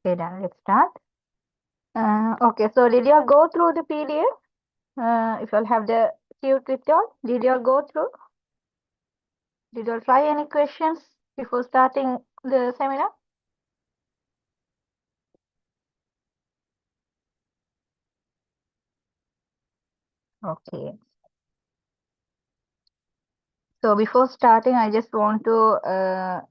Okay, done. Let's start. Okay, so did you all go through the PDF? If you all have the cute with you all, did you all go through? Did you all try any questions before starting the seminar? Okay. So before starting, I just want to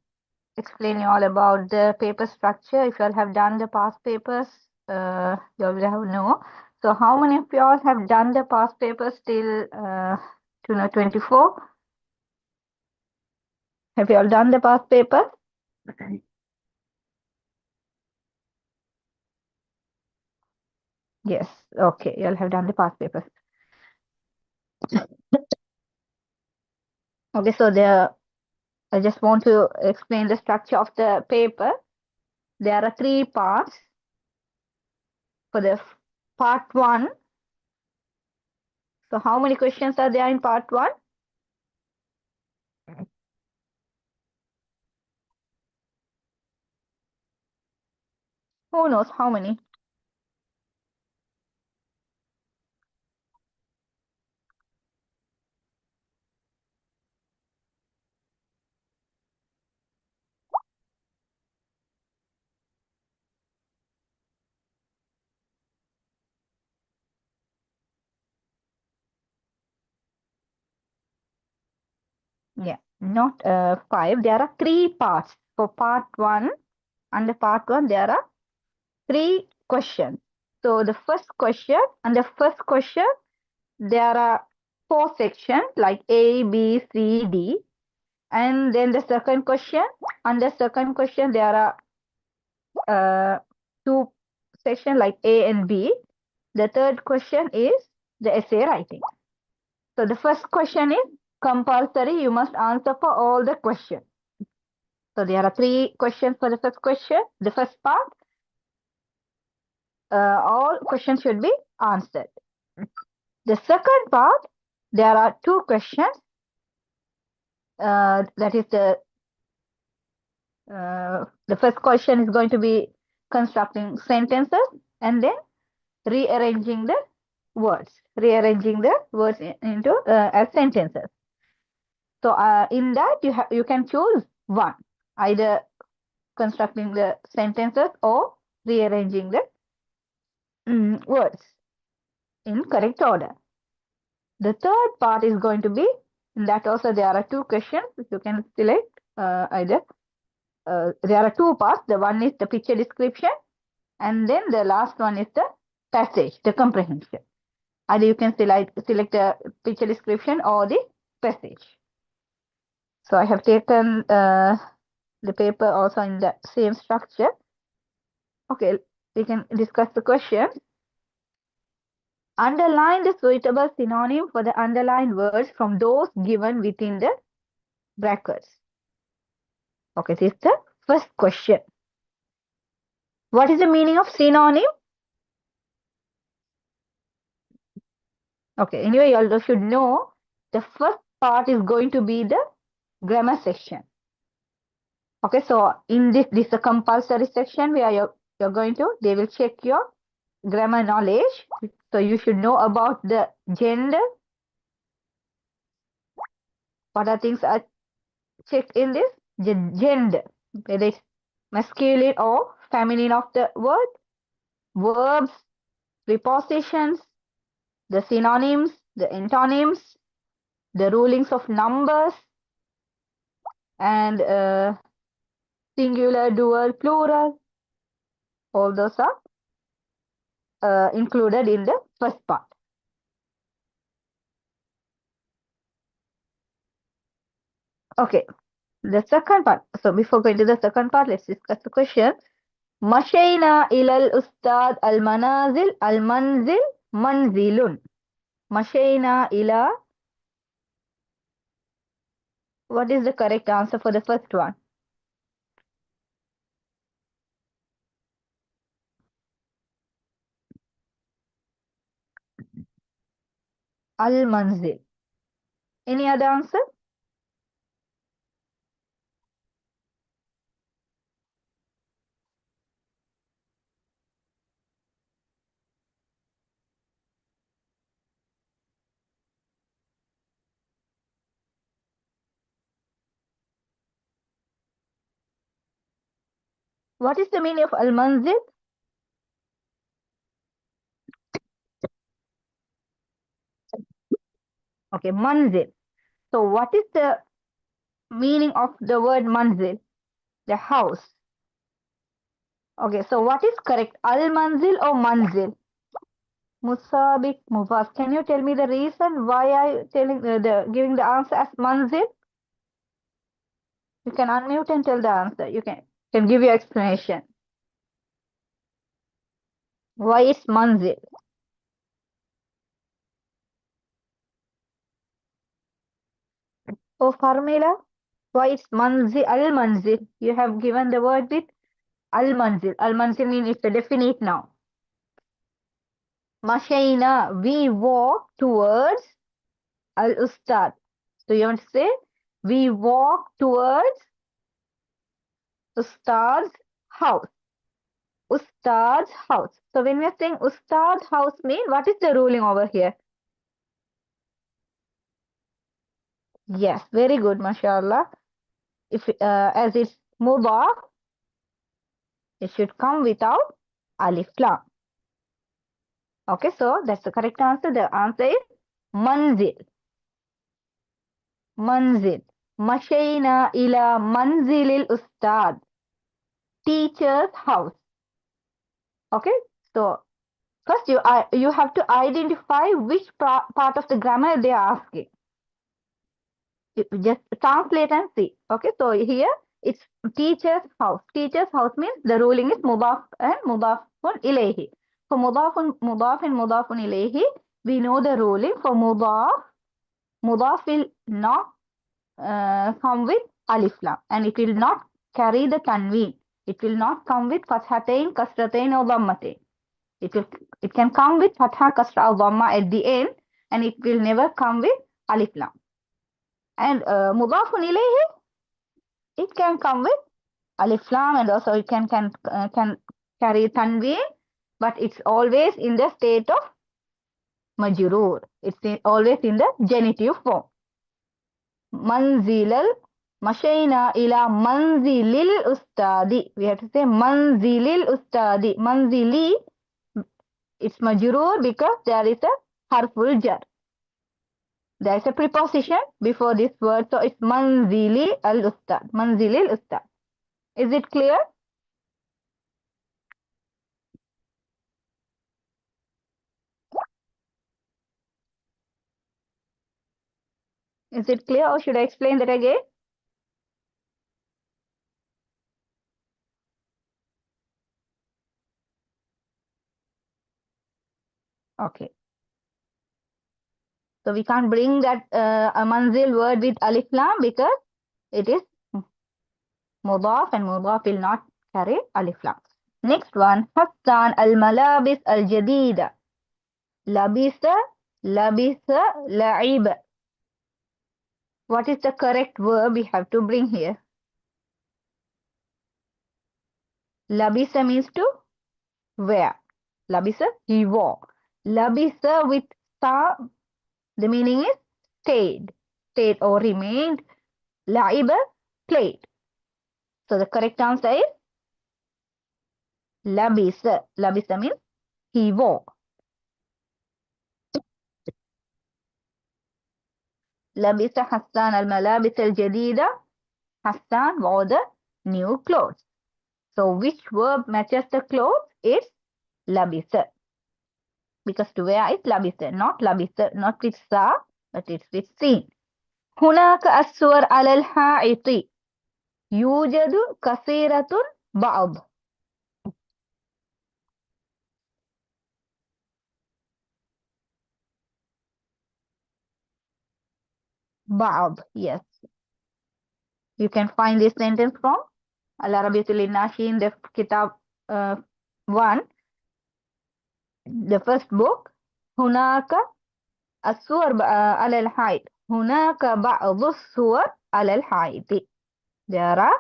explain you all about the paper structure. If you all have done the past papers, you all will have know. So how many of you all have done the past papers till 2024? Have you all done the past papers? Yes. Okay, you all have done the past papers. Okay, so I just want to explain the structure of the paper. There are three parts. For the part one, so how many questions are there in part one? Who knows how many? Yeah, not five. There are three parts. For part one, under part one, there are three questions. So the first question, there are four sections like A, B, C, D. And then the second question, under second question, there are two sections like A and B. The third question is the essay writing. So the first question is compulsory. You must answer for all the questions. So there are three questions for the first question. The first part, all questions should be answered. The second part, there are two questions. That is the first question is going to be constructing sentences and then rearranging the words, into as sentences. So in that you can choose one, either constructing the sentences or rearranging the words in correct order. The third part is going to be, in that also there are two questions. You can select either. There are two parts. The one is the picture description, and then the last one is the passage, the comprehension. Either you can select the picture description or the passage. So I have taken the paper also in the same structure. Okay, we can discuss the question. Underline the suitable synonym for the underlined words from those given within the brackets. Okay, this is the first question. What is the meaning of synonym? Okay, anyway, you all should know the first part is going to be the grammar section. Okay, so in this is a compulsory section where you're going to, they will check your grammar knowledge. So you should know about the gender. What are things are checked in this? The gender, whether it's masculine or feminine of the word, verbs, prepositions, the synonyms, the antonyms, the rulings of numbers, and singular, dual, plural. All those are included in the first part. Okay, the second part. So before going to the second part, let's discuss the question. Mashayna ilal ustad al manazil al manzil manzilun. Mashayna ila. What is the correct answer for the first one? Al manzil. Any other answer? What is the meaning of al-manzil? Okay, manzil. So what is the meaning of the word manzil? The house. Okay, so what is correct? Al-manzil or manzil? Musabik Mubas. Can you tell me the reason why I telling giving the answer as manzil? You can unmute and tell the answer. You can give your explanation. Why is manzil? Oh, Farmila, why is manzil al-manzil? You have given the word with al-manzil. Al-manzil means it's a definite noun. Mashayna, we walk towards al-ustad. So you want to say, we walk towards ustad's house. Ustad's house. So when we are saying Ustad's house mean, what is the ruling over here? Yes, very good, mashallah. If as it's mudaf, it should come without alif lam. Okay, so that's the correct answer. The answer is manzil. Manzil. Mashayna ila manzilil ustad. Teacher's house. Okay, so first you have to identify which part of the grammar they are asking. Just translate and see. Okay, so here it's teacher's house. Teacher's house means the ruling is mudaf and mudafun ilayhi. For mudaf and mudafun ilayhi, we know the ruling. For mudaf will not come with alif lam, and it will not carry the tanween. It will not come with fathatain, kasratain or dhammatain. It can come with fatha, kasra or dhamma at the end, and it will never come with alif lam. And mudafun ilayhi, it can come with alif lam, and also it can carry tanween, but it's always in the state of majroor. Always in the genitive form. Manzilal mashayna ila manzilil ustadi. We have to say manzilil ustadi. Manzili, it's majroor because there is a harful jar. There is a preposition before this word, so it's manzili al ustad. Manzilil ustad. Is it clear? Is it clear, or should I explain that again? Okay. So we can't bring that a manzil word with alif lam because it is mudaf, and mudaf will not carry alif lam. Next one, Hassan al-malabis al-jadida. Labisa, labisa, la'ib. What is the correct verb we have to bring here? Labisa means to wear. Labisa, he wore. Labisa with sa, the meaning is stayed. Stayed or remained. La'iba, played. So the correct answer is labisa. Labisa means he wore. Labisa Hassan al-malabis al-jadida. Hassan wore the new clothes. So which verb matches the clothes? It's labisa. Because to wear is labisa, not with sa, but it's with sin. هناك الصور على الحائط. يوجد كثيرة بعض. بعض, yes. You can find this sentence from Al-Arabiyatul Nashi in the Kitab 1, the first book. هناك الصور على الحائط. هناك بعض الصور على الحائط. There are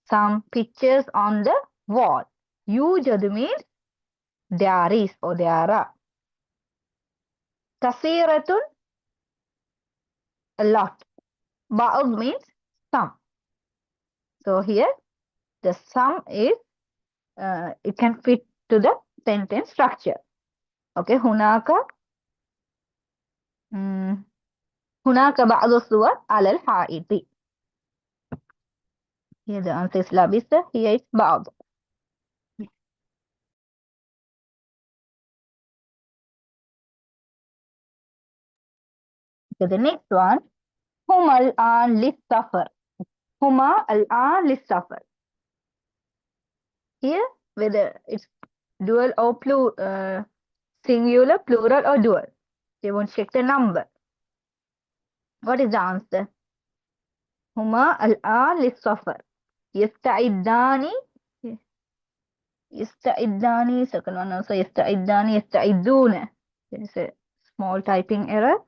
some pictures on the wall. يوجد means there is or there are. كثيرة, a lot. بعض means some. So here the sum is it can fit to the sentence structure. Okay, mm, هناك بعض الصور على الحائط. Here the answer is لابسة. Here is بعض. Okay, the next one. هما الآن للسفر. هما الآن للسفر. Here, whether it's dual or singular, plural or dual. They won't check the number. What is the answer? هما الآن للسفر. يستعدان. يستعدان. Second one also يستعدان. يستعدون. There is a small typing error.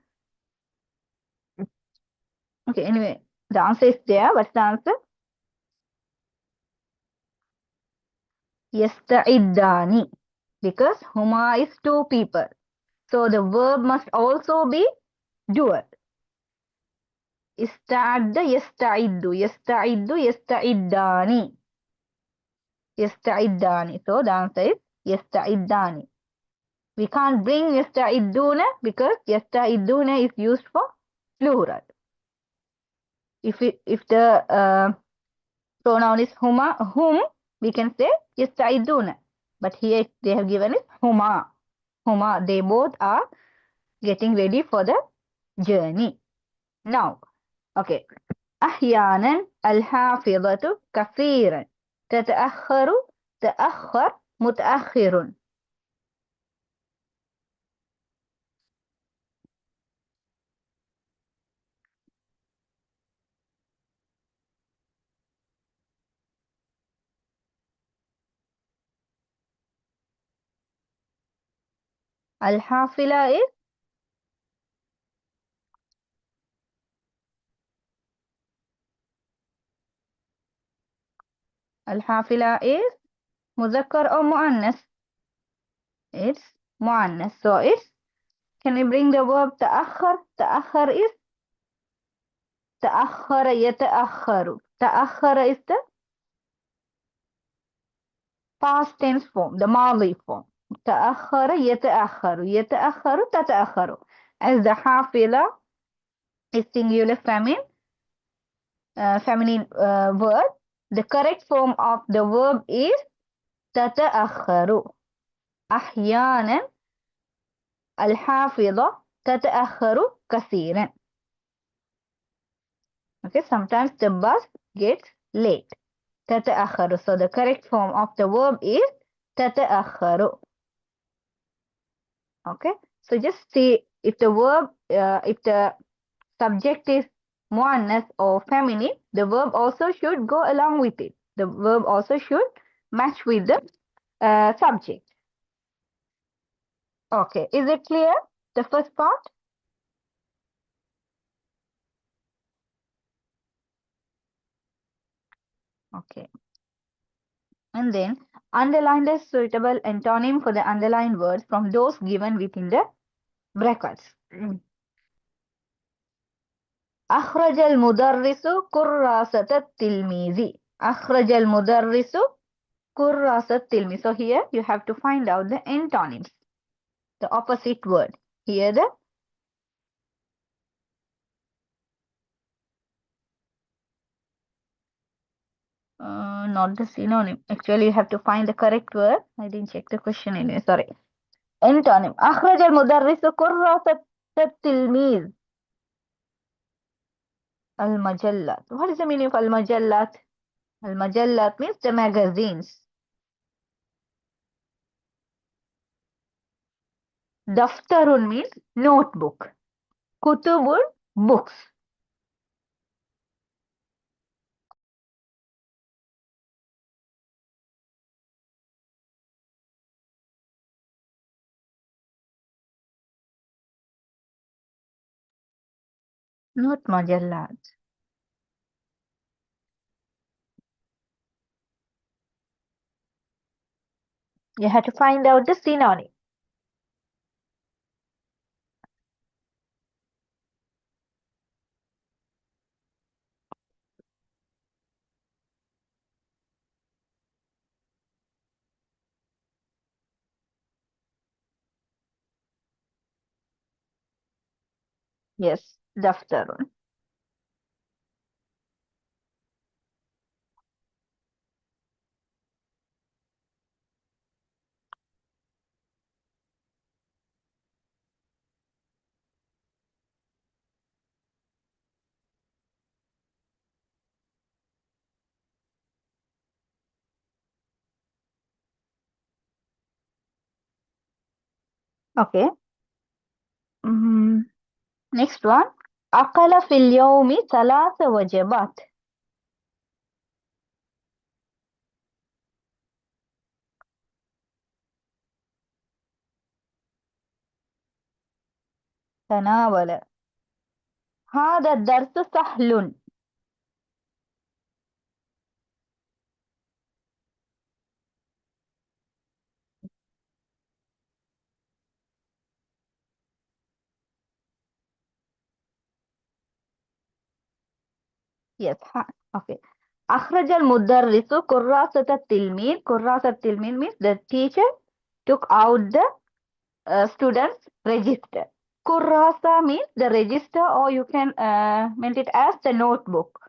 Okay, anyway, the answer is there. What's the answer? يستعدان. Because huma is two people. So the verb must also be dual. استعد يستعد يستعد يستعدان. يستعدان. So the answer is يستعدان. We can't bring يستعدون because يستعدون is used for plural. If the pronoun is whom, we can say يستعدون. But here they have given it huma. Huma, they both are getting ready for the journey. Now, okay. أحيانا الحافظة كثيرا تتأخر تأخر متأخر. الحافلة is الحافلة is مذكر أو مؤنث. It's مؤنث. So it's, can we bring the verb تأخر? تأخر is تأخر يتأخر. تأخر is the past tense form, the ماضي form. تأخر يتأخر. يتأخر تتأخر. As the حافلة is singular feminine word, the correct form of the verb is تتأخر. أحيانا الحافظة تتأخر كثيرا. Okay, sometimes the bus gets late. تتأخر. So the correct form of the verb is تتأخر. Okay, so just see if the verb, if the subject is muannas or feminine, the verb also should go along with it. The verb also should match with the subject. Okay, is it clear? The first part? Okay. And then underline the suitable antonym for the underlined words from those given within the brackets. أخرج المدرس كراسة التلميذ. أخرج المدرس كراسة التلميذ. So here you have to find out the antonyms, the opposite word. Here the not the synonym. Actually, you have to find the correct word. I didn't check the question anyway. Sorry. Antonym. أخرج المدرس كراسة التلميذ. المجلات. What is the meaning of المجلات? المجلات means the magazines. دفتر means notebook. كتب books. Not مجلات. You have to find out the synonym. Yes, daftarun. Okay. Mm, next one. أكل في اليوم 3 وجبات. تناول. هذا الدرس سهل. Yes. Okay. أخرج المدرس كراسة التلميذ. كراسة التلميذ means the teacher took out the student's register. Kurasa means the register, or you can mean it as the notebook.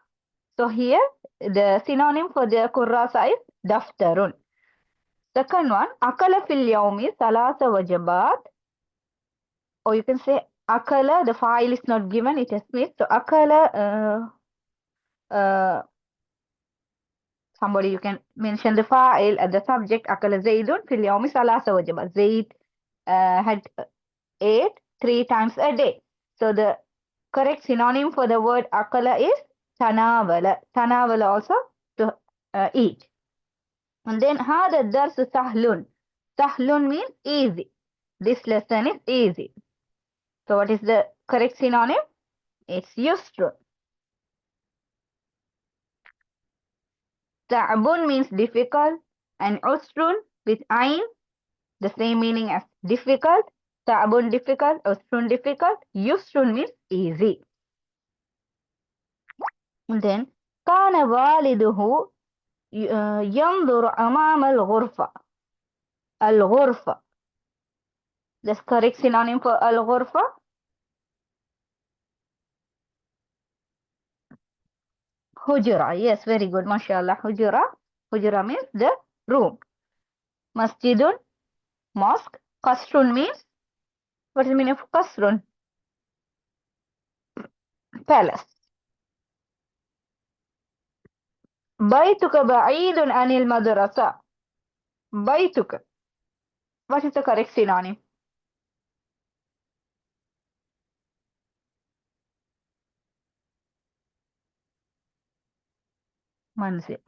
So here the synonym for the kurasa is daftarun. Second one, akala fil yawmi salasa wajabat, or you can say akala. The file is not given; it is missed. So akala. Somebody you can mention the file at the subject. Akala Zaidun fil yawmi salasa wajabat. Zaid had ate 3 times a day. So the correct synonym for the word akala is tanavala. Tanavala also to eat. And then hada darsu sahlun. Sahlun means easy. This lesson is easy. So what is the correct synonym? It's yusrun. Ta'bun means difficult, and usrun with ain, the same meaning as difficult. Ta'bun difficult, usrun difficult. Yusrun means easy. And then كان والده ينظر أمام الغرفة. الغرفة. The correct synonym for الغرفة. Hujra. Yes, very good. MashaAllah. Hujra. Hujra means the room. Masjidun, mosque. Qasrun means, what is the meaning of qasrun? Palace. Baytuka ba'idun anil madrasa. Baytuka. What is the correct synonym? Manzil.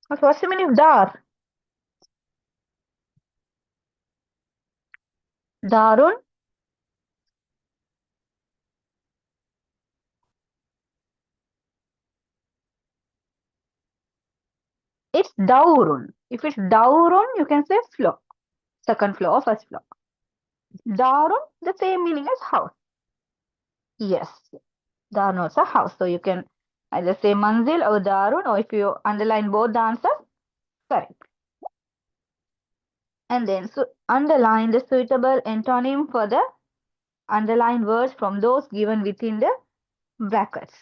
What's the meaning of dar? Darun. It's daurun. If it's daurun, you can say floor. Second floor or first floor. Darun, the same meaning as house. Yes, darun is a house. So you can either say manzil or darun, or if you underline both the answers, correct. And then so underline the suitable antonym for the underlined words from those given within the brackets.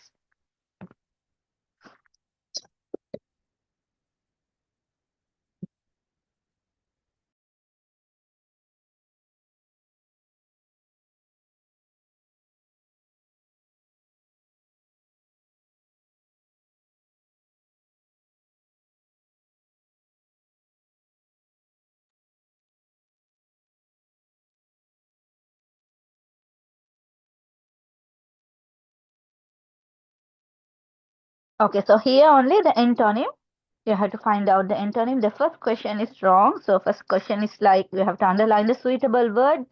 Okay, so here only the antonym. You have to find out the antonym. The first question is wrong. So first question is like you have to underline the suitable word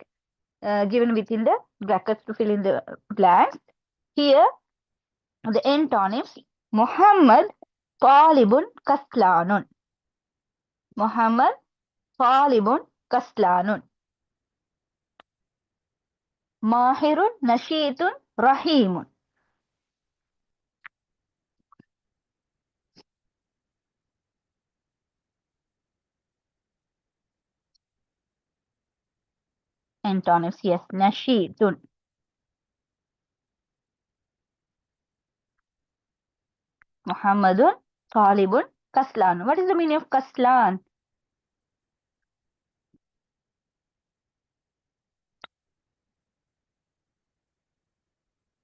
given within the brackets to fill in the blanks. Here the antonyms: Muhammad talibun kaslanun. Muhammad talibun kaslanun. Mahirun nasheetun rahimun. Antonyms, yes, nasheetun. Muhammadun talibun kaslan. What is the meaning of kaslan?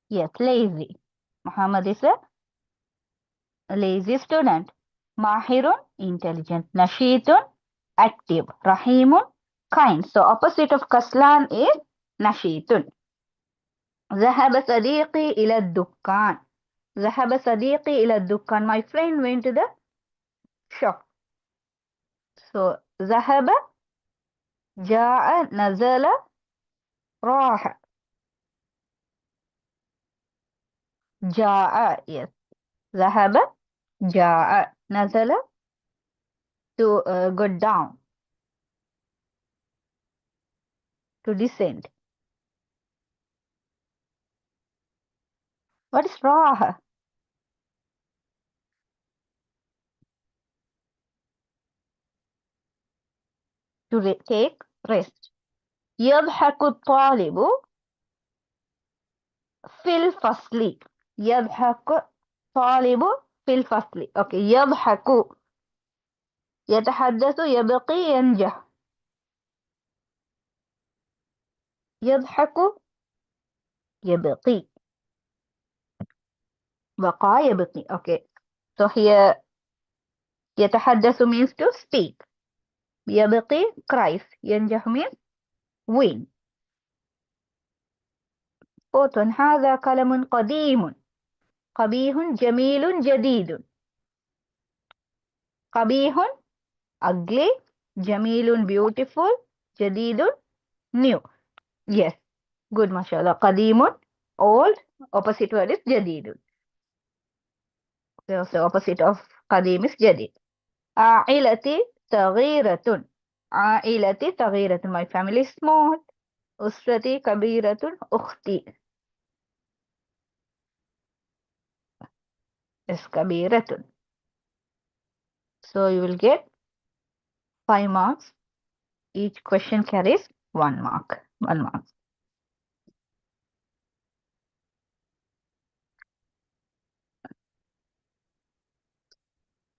Yes, lazy. Muhammad is a lazy student. Mahirun, intelligent. Nashitun, active. Rahimun, kind. So opposite of kaslan is nashitun. ذهب صديقي إلى الدكان. ذهب صديقي إلى الدكان. My friend went to the shop. So ذهب, جاء, نزل, راح. جاء, yes. ذهب, جاء, نزل, to go down, to descend. What is راح? To take rest. يضحك الطالب في الفصل. يضحك طالب في الفصل. Okay. يضحك, يتحدث, يبقي, ينجح. يضحك, يبقي. بقى, يبقي. Okay. So here يتحدث means to speak. يبقي, cries. ينجح means win. قوت. هذا قلم قديم. قبيح, جميل, جديد. قبيح, ugly. جميل, beautiful. جديد, new. Yes, good, mashallah. قديم, old. Opposite word is جديد. So opposite of قديم is جديد. عائلتي صغيرة. عائلتي صغيرة. My family is small. أسرتي كبيرة. أختي is كبيرة. So you will get 5 marks. Each question carries 1 mark. 1 mark.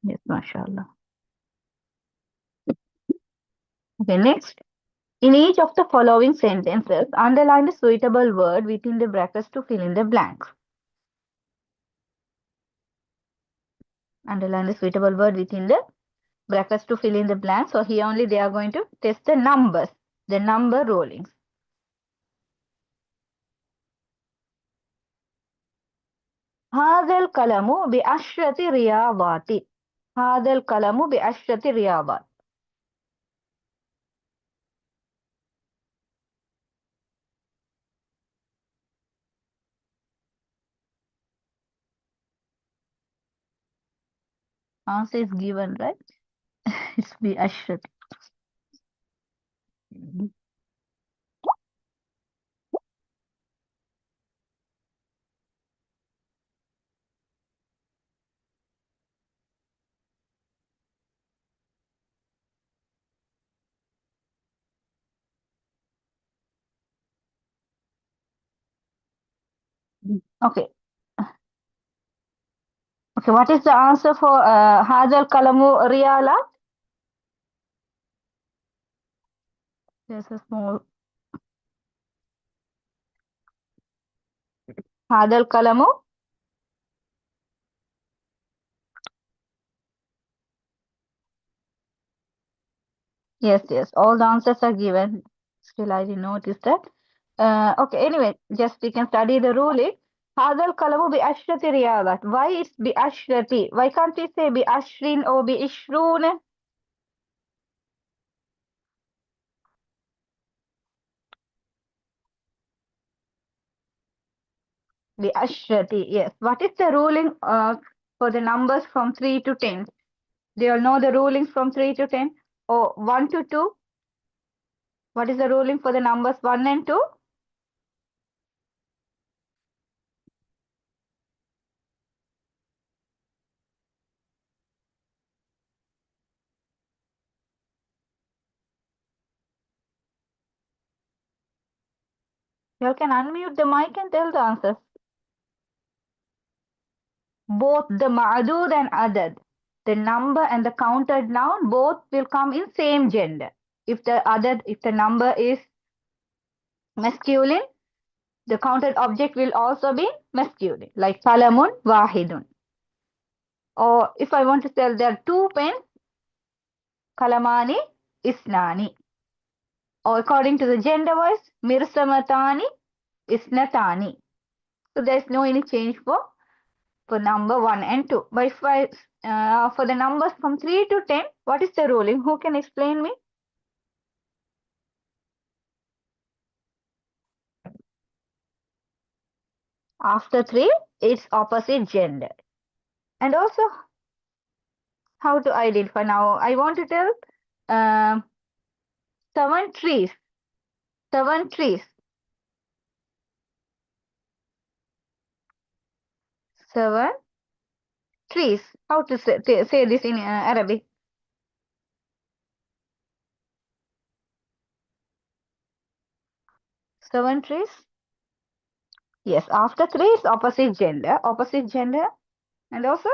Yes, mashallah. Okay, next. In each of the following sentences, underline the suitable word within the brackets to fill in the blanks. Underline the suitable word within the brackets to fill in the blanks. So here only they are going to test the numbers, the number rollings. هذا القلم بعشرة رياضات. هذا القلم بعشرة رياضات. Answer is given, right? It's بعشرة. Okay. Okay, what is the answer for هذا القلم ريالات? There's a small. هذا القلم. Yes, yes. All the answers are given. Still, I didn't notice that. Okay, anyway, just we can study the ruling. هذا القلم بعشرة ريالات. Why is بعشرة? Why can't we say بعشرين or بعشرون? بعشرة, yes. What is the ruling for the numbers from 3 to 10? Do you all know the rulings from 3 to 10? Or 1 to 2? What is the ruling for the numbers 1 and 2? You all can unmute the mic and tell the answers. both the ma'dud and adad, the number and the counted noun, both will come in same gender. If the number is masculine, the counted object will also be masculine, like kalamun wahidun. Or if I want to tell there are two pens, kalamani isnani. Or according to the gender wise, mirsamatani isnatani. So there is no any change for number 1 and 2. But if for the numbers from 3 to 10, what is the ruling? Who can explain me? After 3, it's opposite gender. And also, how to identify? Now, I want to tell um, 7 trees. 7 trees. 7 trees. How to say this in Arabic? 7 trees. Yes, after 3 is opposite gender. Opposite gender. And also,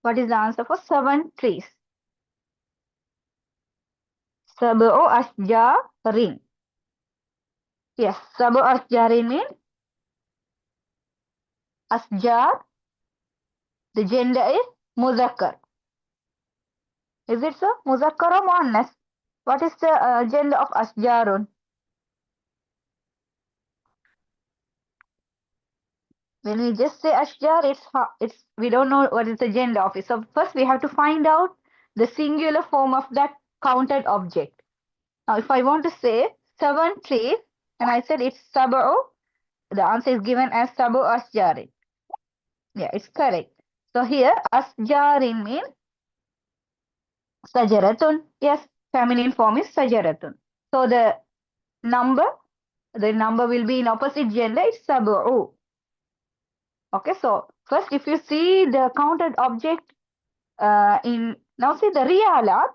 what is the answer for 7 trees? Sab'u ashjarin. Yes, sab'u ashjarin means asjar. The gender is muzakkar. Is it so? Muzakkar or muannas? What is the gender of asjarun? When we just say ashjar, it's we don't know what is the gender of it. So first we have to find out the singular form of that counted object. Now, if I want to say 7 trees, and I said it's sab'u, the answer is given as sab'u asjarin. Yeah, it's correct. So here asjarin means sajaratun. Yes, feminine form is sajaratun. So number, the number will be in opposite gender. It's sab'u. Okay, so first if you see the counted object now see the riyalat,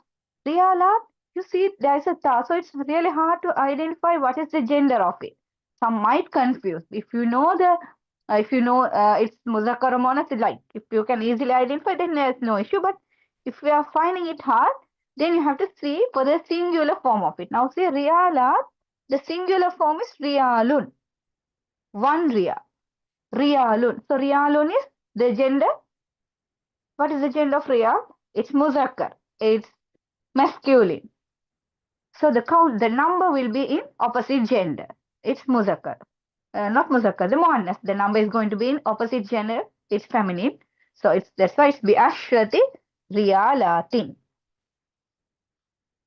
you see there is a ta, so it's really hard to identify what is the gender of it. Some might confuse. If you know it's muzakkar or muannath, like if you can easily identify, then there's no issue. But if we are finding it hard, then you have to see for the singular form of it. Now see riyalat, the singular form is riyalun, one riyalun. So riyalun is the gender. What is the gender of riyal? It's muzakkar. It's masculine. So the number will be in opposite gender. It's muzakkar. Not muzakkar, the muannas. The number is going to be in opposite gender. It's feminine. So that's why it's bi ashrati riyalatin.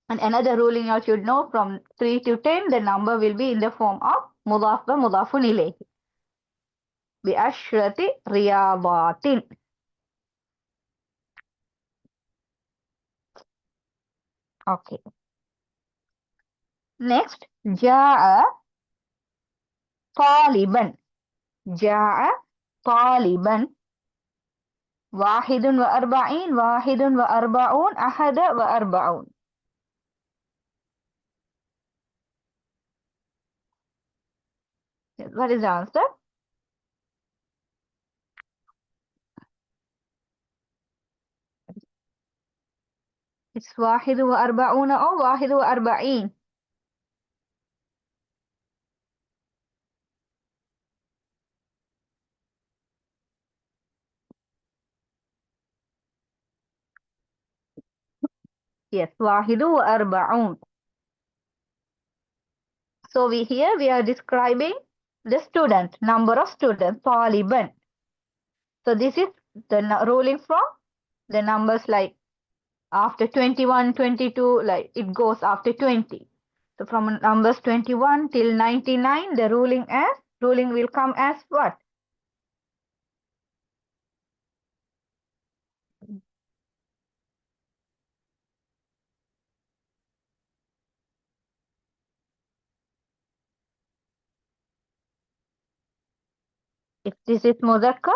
And another ruling you should know, from 3 to 10, the number will be in the form of mudaf wa mudafun ilayhi. Bi ashrati riyadatin. Okay. Next, ja'a taliban. Ja'a taliban. Wahidun wa arba'in, wahidun wa arba'un, ahada wa arba'un. What is the answer? It's wahidun wa arba'una or wahidun wa arba'in. Yes, wahidun wa arba'un. So here we are describing the student, number of students, taliban. So this is the ruling from the numbers like after 21, 22, like it goes after 20. So from numbers 21 till 99, the ruling will come as what? If this is muzakkar,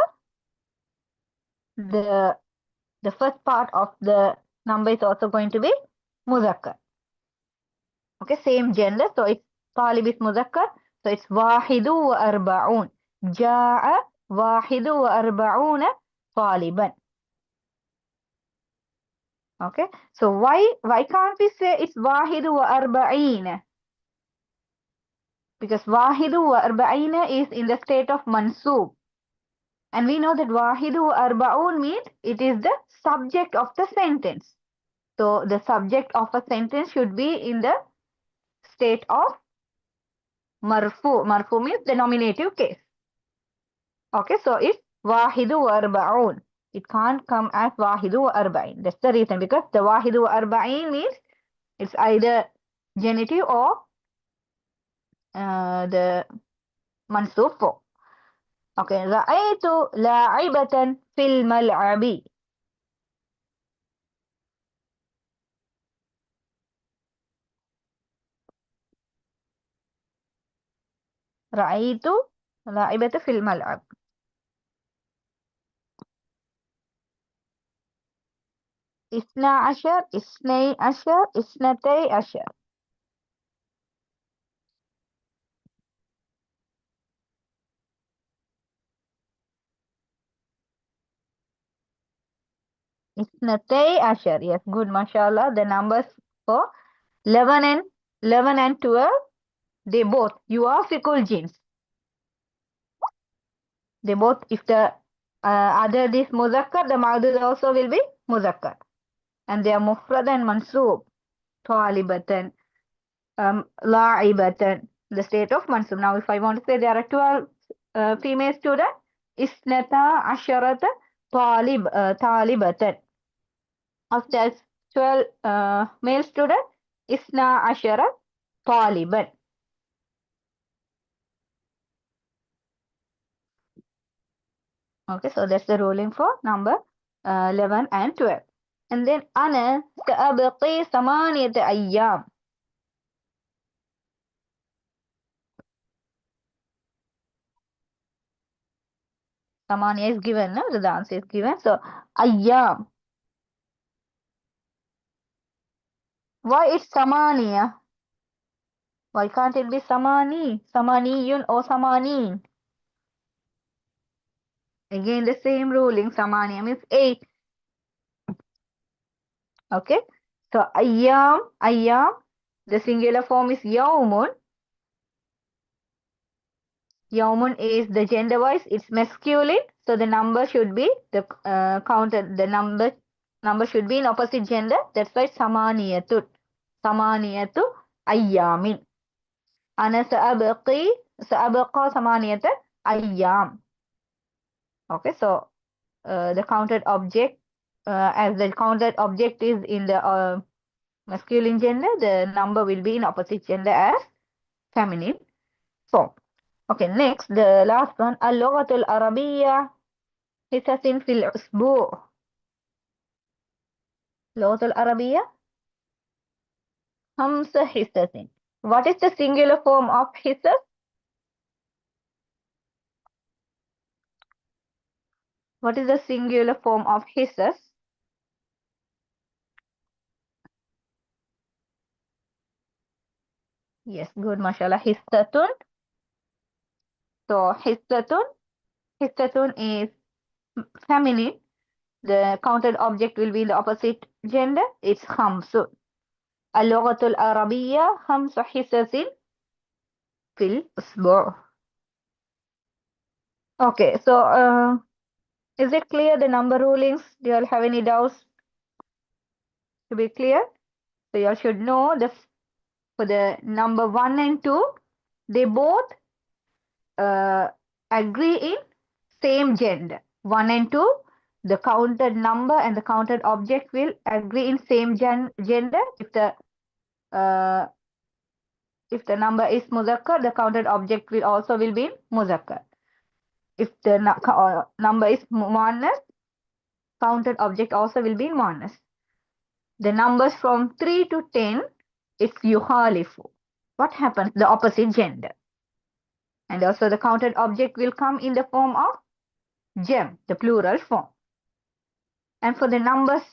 the first part of the number is also going to be muzakkar. Okay, same gender. So it's talib is muzakkar. So it's واحد وأربعون. جاء واحد وأربعون طالبا. Okay. So why can't we say it's واحد وأربعين? Because واحد وأربعين is in the state of mansub. And we know that واحد وأربعون means it is the subject of the sentence. So the subject of a sentence should be in the state of marfu. Marfu means the nominative case. Okay, so it's واحد وأربعون. It can't come as واحد وأربعين. That's the reason, because the واحد وأربعين means it's either genitive or the mansub form. Okay, رأيت لاعبة في الملعب. رأيت لاعبة في الملعب. اثنا عشر، اثني عشر، اثنتي عشر. اثنتي عشر. Yes, good, mashallah. The numbers for 11 and 12, they both yuafiqul jins. They both, if the other this muzakkar, the ma'dud also will be muzakkar. And they are mufrad and mansoob. Talibatan, la'ibatan, the state of mansoob. Now, if I want to say there are 12 female students, isnata asharata talibatan. Of that 12 male students, isna ashara taliban. Okay, so that's the ruling for number 11 and 12. And then أنا سأبقي 8 أيام. Samania is given, no? The answer is given. So أيام. Why it's Samania? Why can't it be Samani? Samaniyun or Samanin? Again, the same ruling. Samania means 8. Okay. So Ayyam. The singular form is Yawmun. Yawmun is the gender wise, it's masculine. So the number should be the counted. The number should be in opposite gender. That's why Samaniyatu Ayyamin. Ana sa'abqa 8 ayyam. Okay, so the counted object, as the counted object is in the masculine gender, the number will be in opposite gender as feminine form. Okay, next, the last one, اللغة العربية حصص في الأسبوع. اللغة العربية 5 حصص. What is the singular form of حصص? What is the singular form of حصص? Yes, good, mashallah. حصة. So حصة is feminine. The counted object will be in the opposite gender. It's خمس. اللغة العربية 5 حصص في الأسبوع. Okay, so is it clear, the number rulings? Do you all have any doubts? To be clear, so you all should know for the number 1 and 2, they both agree in same gender. 1 and 2, the counted number and the counted object will agree in same gender. If the number is muzakkar, the counted object will be in muzakkar. If the number is muannas, counted object also will be in muannas. The numbers from 3 to 10, it's yukhalifu. What happens? The opposite gender. And also the counted object will come in the form of gem, the plural form. And for the numbers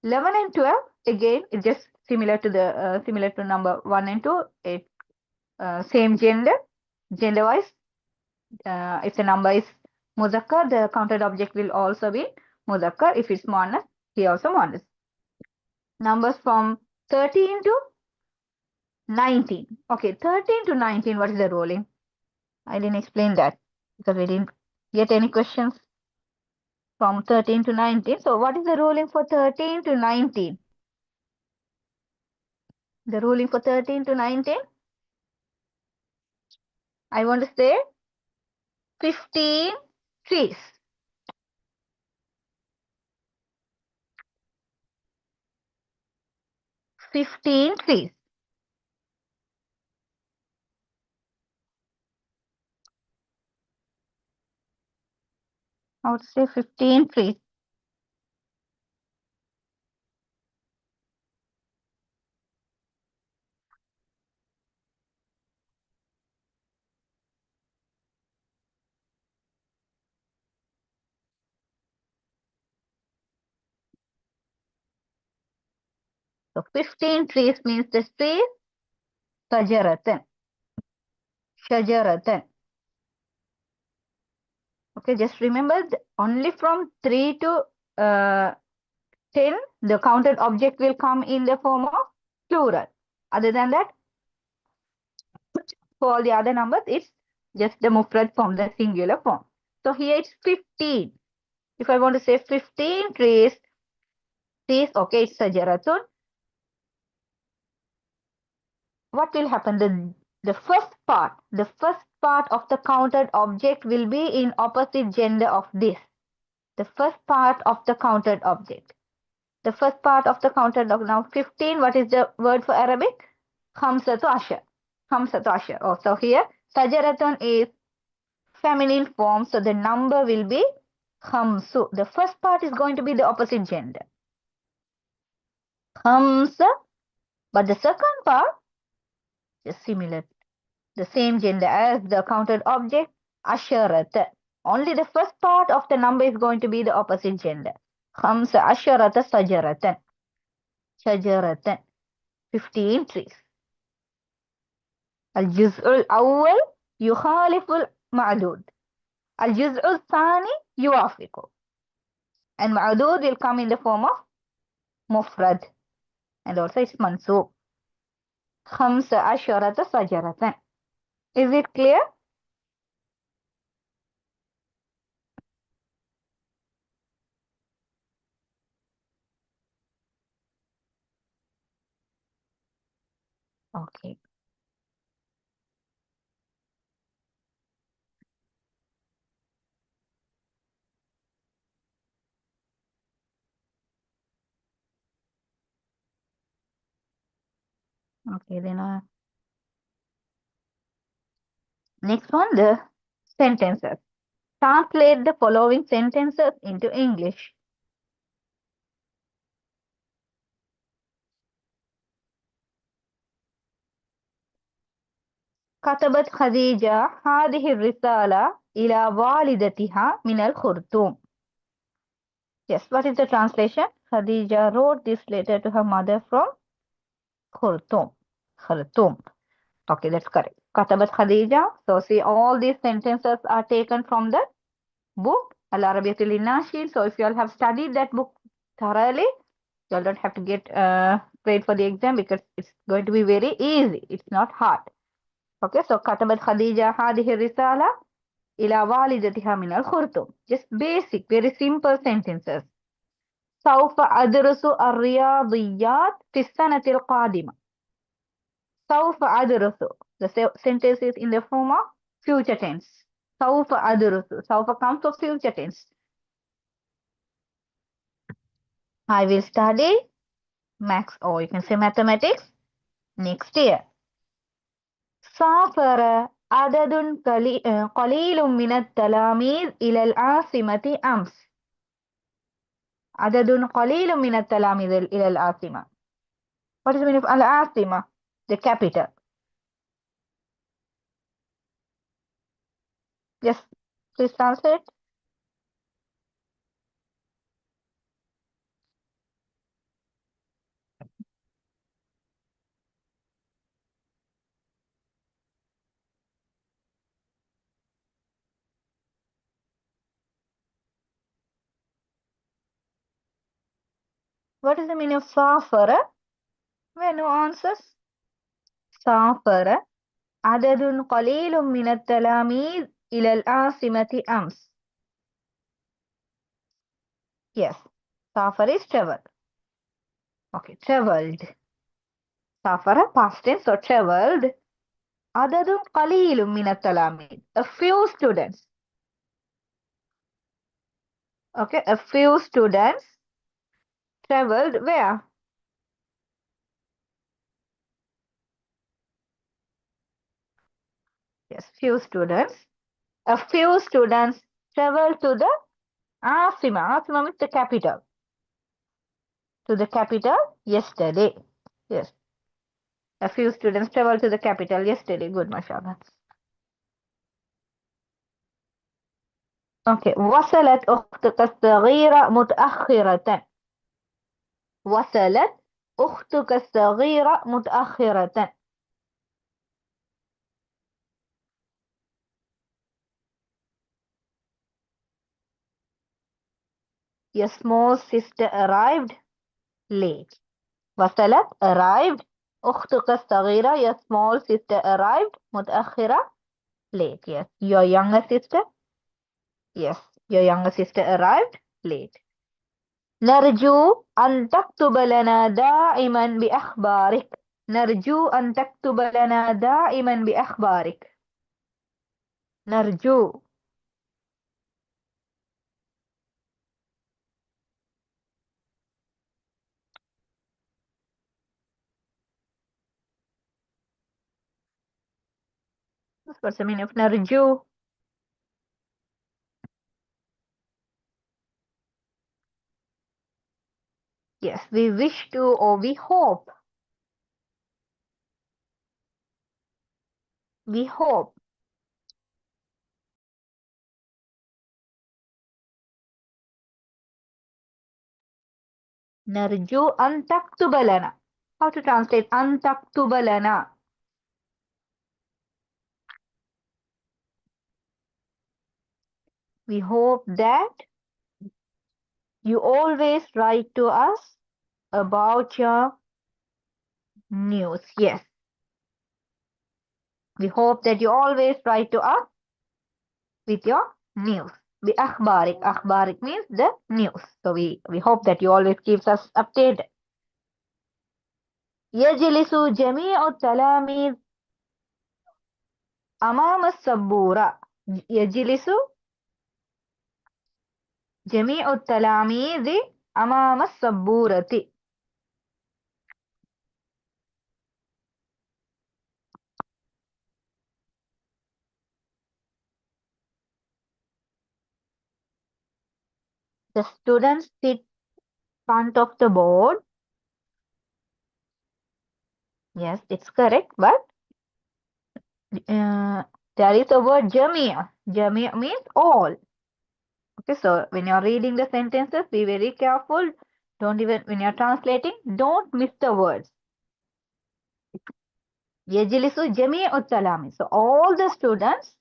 11 and 12, again, it's just similar to number 1 and 2, same gender. Gender wise, if the number is muzakkar, the counted object will also be muzakkar. If it's muannas, he also muannas. Numbers from 13 to 19. Okay, 13 to 19, what is the ruling? I didn't explain that because we didn't get any questions from 13 to 19. So what is the ruling for 13 to 19? The ruling for 13 to 19, I want to say 15 trees. 15 trees. I would say 15 trees. So 15 trees means the tree shajaratan. Shajaratan. Okay, just remember only from 3 to 10, the counted object will come in the form of plural. Other than that, for all the other numbers, it's just the mufrad form, the singular form. So here it's 15. If I want to say 15 trees, okay, it's shajaratun. What will happen? The first part of the counted object will be in opposite gender of this. The first part of the counted object. The first part of the counted object. Now 15, what is the word for Arabic? Khamsatu ashar. Khamsatu ashar. Oh, so here sajaratun is feminine form, so the number will be khamsu. The first part is going to be the opposite gender. Khamsa, but the second part is similar. The same gender as the counted object, asharata. Only the first part of the number is going to be the opposite gender. Khamsa asharata sajaratan. Shajaratan. 15 trees. الجزء الأول يخالف المعدود. الجزء الثاني يوافقه. And معدود will come in the form of مفرد. And also it's mansub. 15 شجرة. Is it clear? Okay. Okay, then next one, the sentences. Translate the following sentences into English. كتبت خديجة هذه الرسالة إلى والدتها من الخرطوم. Yes, what is the translation? Khadija wrote this letter to her mother from Khurtum. Khurtum. Okay, that's correct. Katabat Khadija. So see, all these sentences are taken from the book Al-Arabiyatul Nashid. So if you all have studied that book thoroughly, you all don't have to get grade for the exam because it's going to be very easy. It's not hard. Okay, so Katabat Khadija هذه الرسالة إلى والدتها من الخرطوم. Just basic, very simple sentences. سوف أدرس الرياضيات في السنة القادمة. سوف أدرس. The sentence is in the form of future tense. سوف أدرس. سوف comes of future tense. I will study maths, or you can say mathematics, next year. سافر عدد قليل من التلاميذ إلى العاصمة أمس. عدد قليل من التلاميذ إلى العاصمة. What is the meaning of العاصمة? The capital. Yes, please translate. What is the meaning of safara? Where no answers? سافر عدد قليل من التلاميذ إلى العاصمة أمس. Yes, سافر is travel. Okay, traveled. سافر past tense, so traveled. عدد قليل من التلاميذ. A few students. Okay, a few students traveled where? Yes, few students. A few students traveled to the Asima. Asima means the capital. To the capital yesterday. Yes, a few students traveled to the capital yesterday. Good, mashallah. Okay, وصلت أختك الصغيرة متأخرة. وصلت أختك الصغيرة متأخرة. Your small sister arrived late. وصلت arrived. أختك الصغيرة your small sister arrived متأخرة late. Yes, your younger sister. Yes, your younger sister arrived late. نرجو أن تكتب لنا دائما بأخبارك. نرجو أن تكتب لنا دائما بأخبارك. نرجو. What's the meaning of نرجو? Yes, we wish to or we hope. We hope. نرجو أن تكتب لنا. How to translate أن تكتب لنا? We hope that you always write to us about your news. Yes. We hope that you always write to us with your news. بأخبارك. أخبارك means the news. So we hope that you always keeps us updated. يجلس جميع التلاميذ أمام السبورة. يجلس جميع التلاميذ أمام السبورة. The students sit front of the board. Yes, it's correct, but there is a word jamia. Jamia means all. Okay, so when you're reading the sentences, be very careful. Don't even, when you're translating, don't miss the words. يجلس جميع التلاميذ. So all the students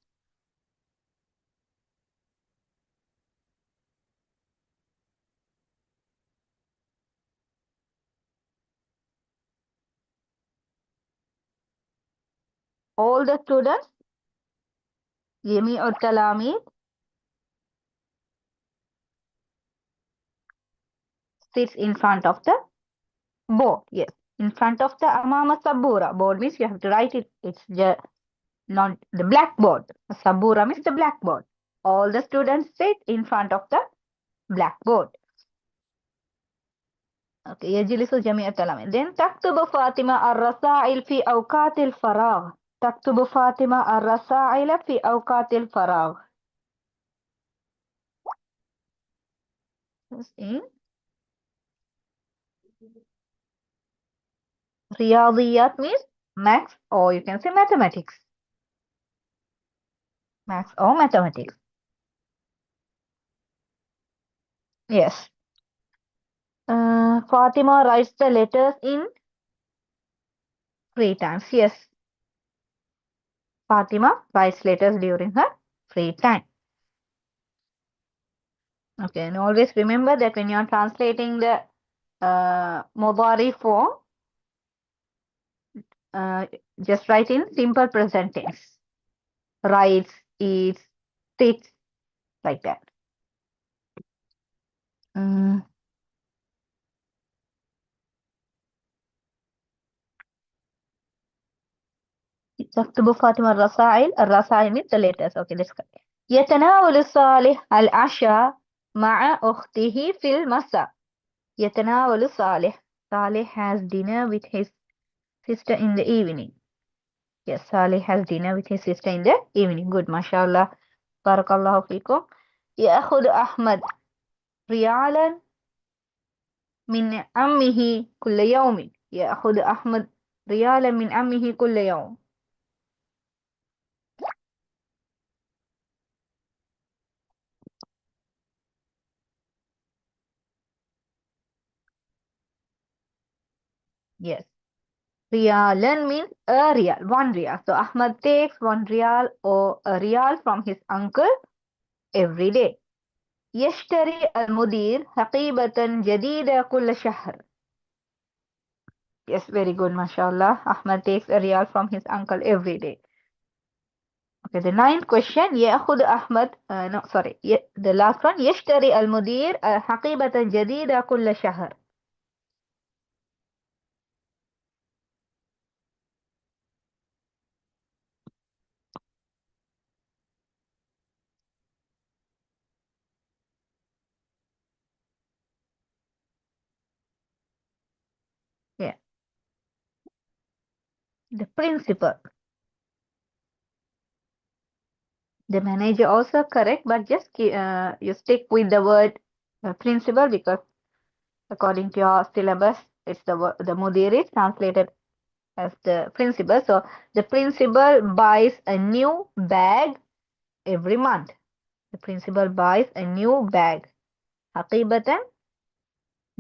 جميع التلاميذ sits in front of the board. Yes, in front of the أمام السبورة. Board means you have to write it. It's not the blackboard. Sabura means the blackboard. All the students sit in front of the blackboard. Okay, يجلس جميع التلاميذ. Then تكتب فاطمة الرسائل في أوقات الفراغ. تكتب فاطمة الرسائل في أوقات الفراغ. In رياضيات means maths or you can say mathematics. Maths or mathematics. Yes. Fatima writes the letters in free times. Yes. Fatima writes letters during her free time. Okay, and always remember that when you are translating the Mudari form, uh, just write in simple present tense. Writes, eats, sits, like that. Mm, تكتب فاطمة الرسائل means the letters. Okay, let's go. يتناول صالح العشاء مع أخته في المساء. يتناول صالح has dinner with his sister in the evening. Yes, Salih has dinner with his sister in the evening. Good, mashallah. Barakallahu fikum. يأخذ أحمد ريالا من عمه كل يوم. يأخذ أحمد ريالا من عمه كل يوم. Yes. Riyalan means a real, 1 real. So Ahmad takes 1 real or a real from his uncle every day. يشتري المدير حقيبة جديدة كل شهر. Yes, very good, mashallah. Ahmad takes a real from his uncle every day. Okay, the ninth question. يأخذ أحمد no sorry the last one. يشتري المدير حقيبة جديدة كل شهر. Yeah, the principal. The manager also correct, but just you stick with the word principal because according to your syllabus, it's the mudir is translated as the principal. So the principal buys a new bag every month. The principal buys a new bag. حقيبة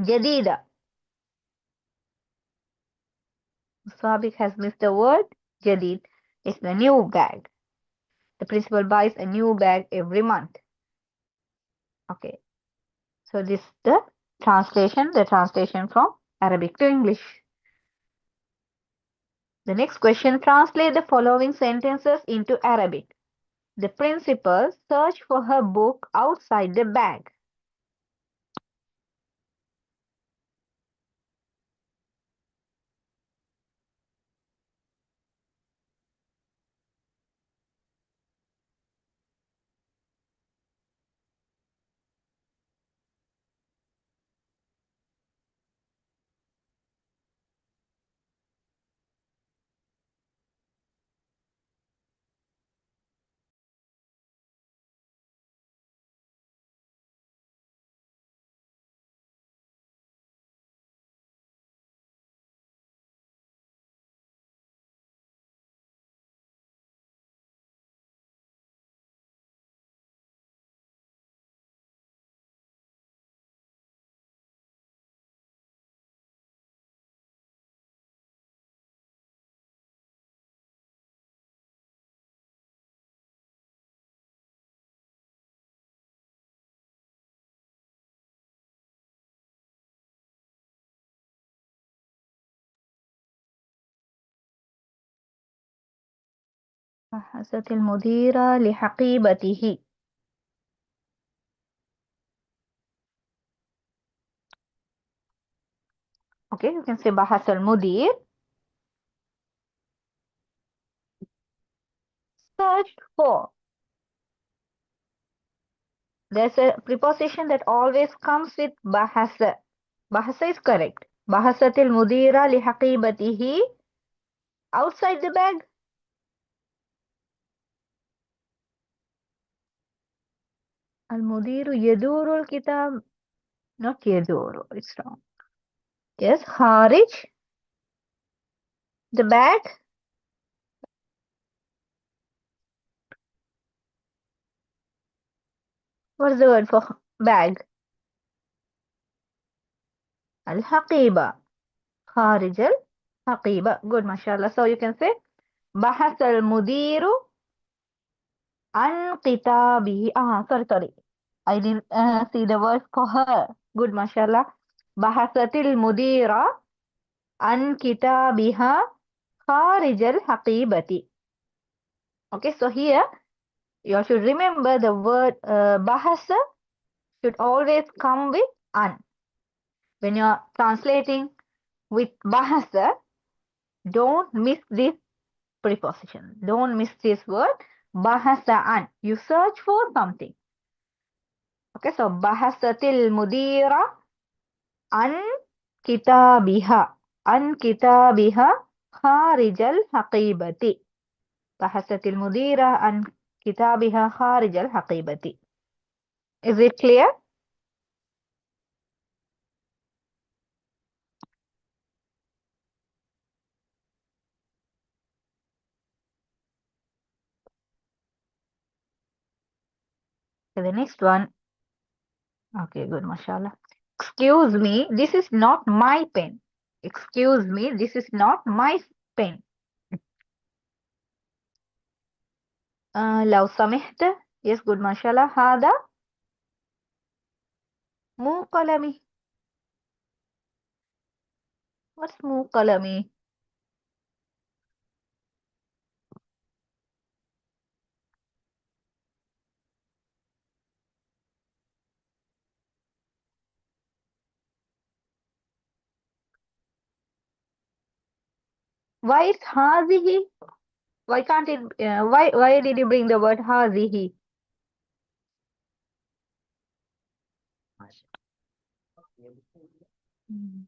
جديدة. Sabiq has missed the word jadid. It's the new bag. The principal buys a new bag every month. Okay. So this is the translation from Arabic to English. The next question, translate the following sentences into Arabic. The principal searched for her book outside the bag. بحثت المديرة لحقيبته. Okay, you can say بحث المدير. Searched for. There's a preposition that always comes with bahasa. Bahasa is correct. بحثت المديرة لحقيبته outside the bag. المدير يدور الكتاب. Not يدور. It's wrong. Yes, خارج the bag. What's the word for bag? الحقيبة. خارج الحقيبة. Good, mashallah. So you can say بحث المدير عن كتابه. Sorry. I didn't see the word for her. Good, mashallah. بحثت المديرة عن كتابها خارج الحقيبة. Okay, so here you should remember the word bahasa should always come with an. When you are translating with bahasa, don't miss this preposition. Don't miss this word bahasaan. You search for something. Okay, so bahasatil mudira an kitabiha. An kitabiha kharijal haqibati. Bahasatil mudira an kitabiha kharijal haqibati. Is it clear? Okay, the next one. Okay, good, mashallah. Excuse me, this is not my pen. Excuse me, this is not my pen. لو سمحت. Yes, good, mashallah. هذا مو قلمي. What's مو قلمي? Why it's هذه? Why can't it? Why did you bring the word هذه? Mm.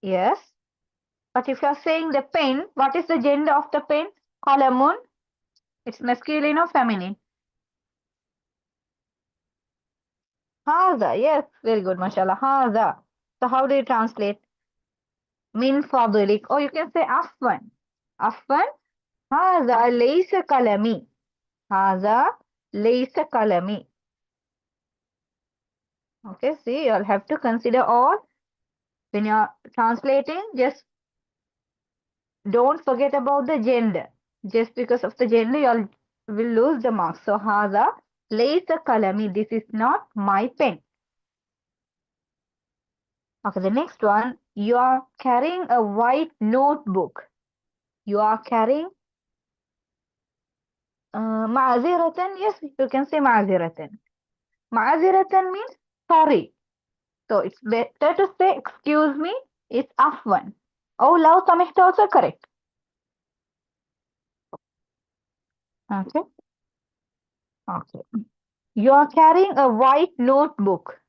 Yes, but if you're saying the pen, what is the gender of the pen? قلم. It's masculine or feminine? هذا. Yes, very good, mashallah. هذا. So how do you translate? Min fadlik. Or you can say afwan. Afwan. هذا ليس قلمي. هذا ليس قلمي. Okay, see, you'll have to consider all. When you're translating, just don't forget about the gender. Just because of the gender, you will lose the marks. So, هذا ليس قلمي. This is not my pen. Okay, the next one. You are carrying a white notebook. You are carrying معذرة. Yes, you can say معذرة. معذرة means sorry. So, it's better to say excuse me. It's afwan. Oh, لو سمحت also correct. Okay. Okay. You are carrying a white notebook.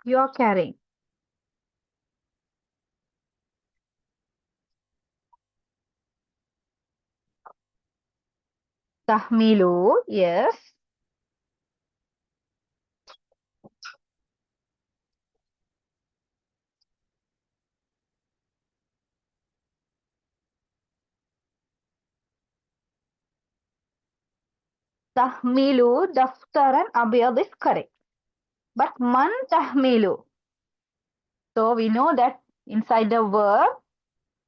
You are carrying. تحمل. Yes. تحمل دفترا أبيض is correct. But من تحمل. So we know that inside the verb,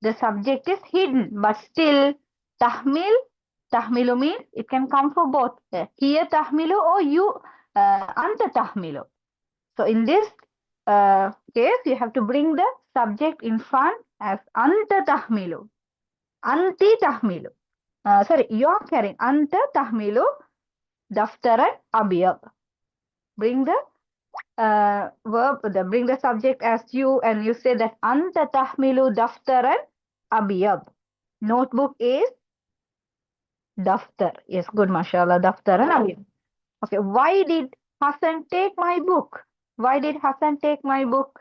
the subject is hidden. But still, تحمل. تحمل means it can come for both. Here تحمل or you أنت تحمل. So in this case, you have to bring the subject in front as أنت تحمل. أنت تحمل. Sorry, you are carrying. أنت تحمل دفترا أبيض. Bring the verb, bring the subject as you, and you say that أنت تحمل دفترا أبيض. Notebook is دفتر. Yes, good, mashallah. دفترا أبيض. Okay, why did Hassan take my book? Why did Hassan take my book?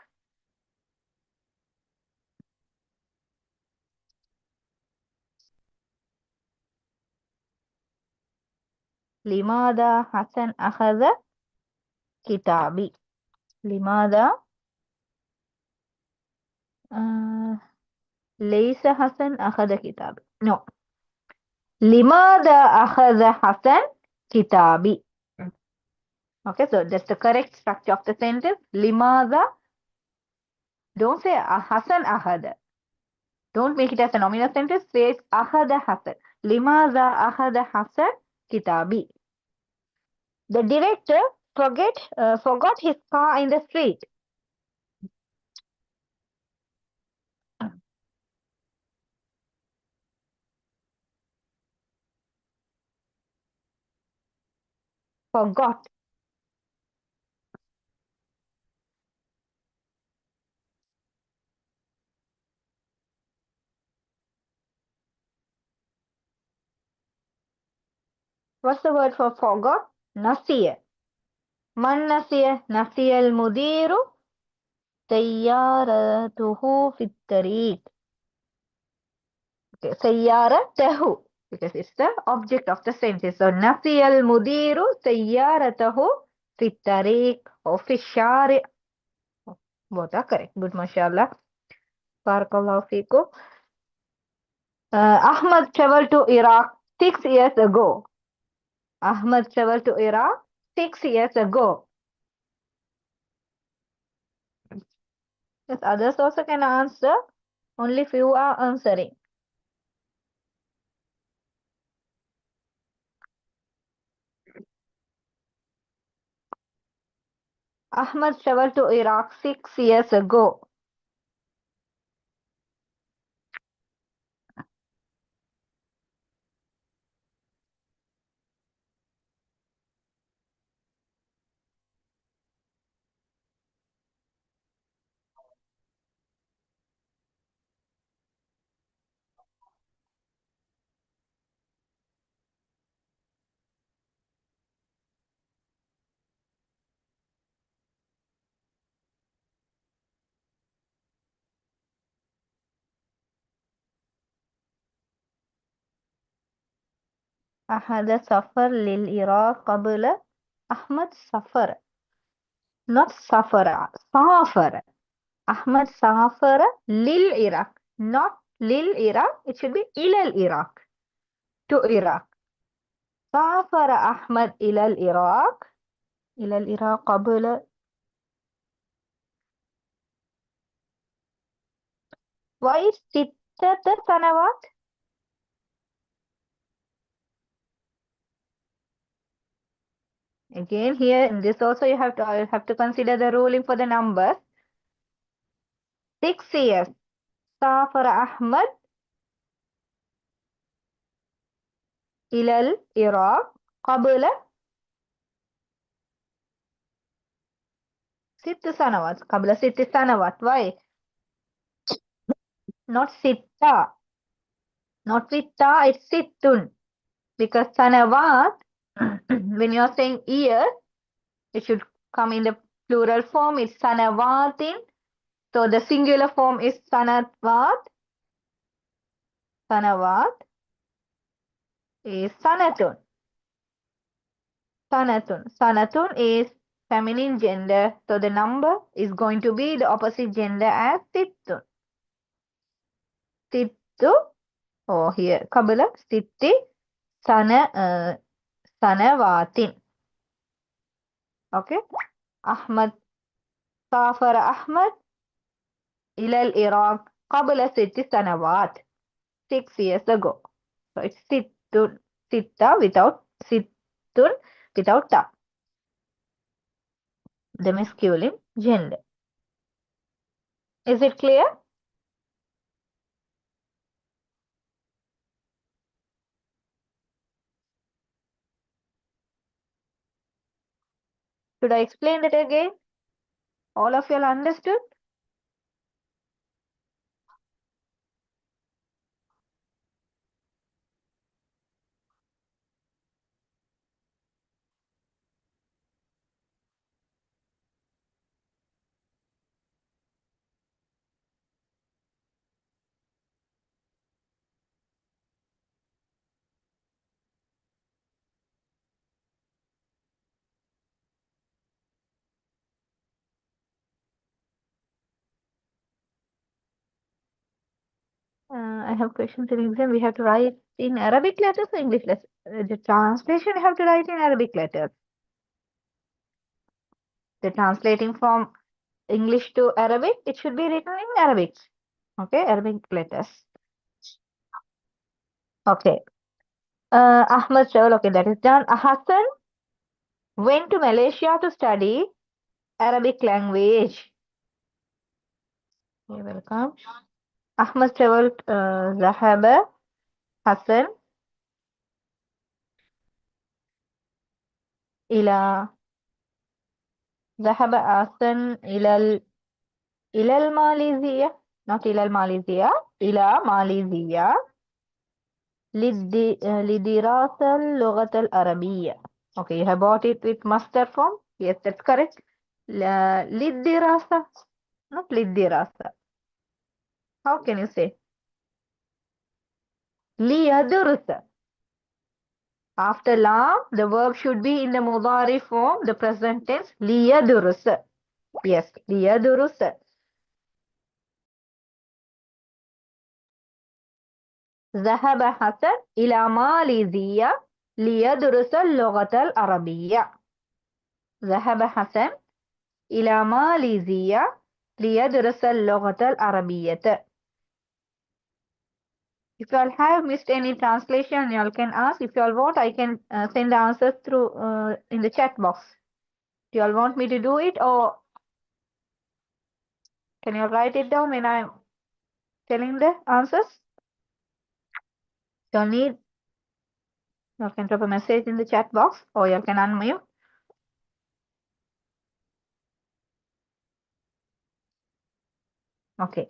لماذا حسن أخذ كتابي؟ لماذا ليس حسن أخذ كتابي. No. لماذا أخذ حسن كتابي? Okay, so that's the correct structure of the sentence. لماذا Don't say Hasan ahada. Don't make it as a nominal sentence. Say ahada Hasan. Limaza ahada Hasan kitabi. The director forgot his car in the street. Forgot. What's the word for forgot? Nasiya. Man nasiya? Nasiya al-mudiru sayyaratuhu fit tariq. Okay, sayyaratahu. Because it's the object of the sentence. So, nasiya al-mudiru sayyaratahu fit tariq or fi shari'. Both are correct. Good, mashallah. Barakallahu feekum. Ahmad traveled to Iraq 6 years ago. Ahmad traveled to Iraq 6 years ago. Yes, others also can answer. Only few are answering. Ahmad traveled to Iraq 6 years ago. أحد سفر للعراق قبل أحمد سافر. Not سافر. سافر. أحمد سافر للعراق. Not للعراق. It should be إلى العراق. To Iraq. سافر أحمد إلى العراق. إلى العراق قبل. Why 6 سنوات? Again, here in this also you have to consider the ruling for the numbers. 6 years. سافر أحمد إلى العراق قبل 6 سنوات. قبل 6 سنوات. Why? Not sitta. Not sitta, it's sittun. Because sanawat, when you are saying year, it should come in the plural form. It's sanawatin. So the singular form is sanatwat. Sanawat is sanatun. Sanatun. Sanatun is feminine gender. So the number is going to be the opposite gender as sittun. Sittu. Oh, here. Kabula. Sitti. Sanavatin. Okay. Ahmad. سافر أحمد إلى العراق قبل 6 سنوات. 6 years ago. So it's sittun. Sitta without sittun without ta. The masculine gender. Is it clear? Should I explain that again? All of you all understood? I have questions in exam. We have to write in Arabic letters or English letters? The translation you have to write in Arabic letters. The translating from English to Arabic, it should be written in Arabic. Okay, Arabic letters. Okay. Ahmad Shawal, okay, that is done. Hassan went to Malaysia to study Arabic language. You're welcome. أحمد traveled ذهب حسن إلى ذهب حسن إلى الماليزية not إلى الماليزية إلى ماليزيا لدراسة اللغة العربية. Okay, you have bought it with master form. Yes, that's correct. للدراسة not للدراسة. How can you say? ليدرس. After lam, the verb should be in the mudari form, the present tense. ليدرس. Yes, ليدرس. ذهب حسن إلى ماليزيا ليدرس اللغة العربية. ذهب حسن إلى ماليزيا ليدرس اللغة العربية. If you all have missed any translation, you all can ask. If you all want, I can send the answers through in the chat box. Do you all want me to do it, or can you write it down when I'm telling the answers? You all need, you can drop a message in the chat box, or you can unmute. Okay.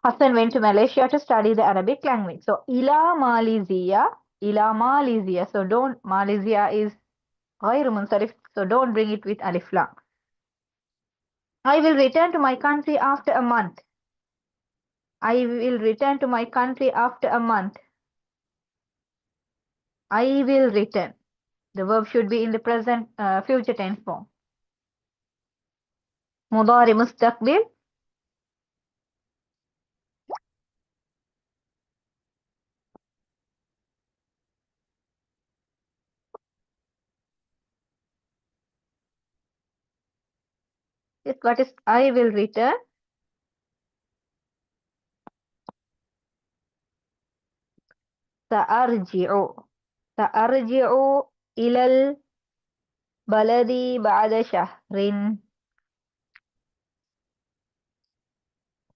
Hassan went to Malaysia to study the Arabic language. So, ila Malaysia. So, don't, Malaysia is غير منصرف. So, don't bring it with alif lam. I will return to my country after a month. I will return to my country after a month. I will return. The verb should be in the present future tense form. مضارع مستقبل. Yes, what is I will return? سأرجع. سأرجع إلى البلد بعد شهر.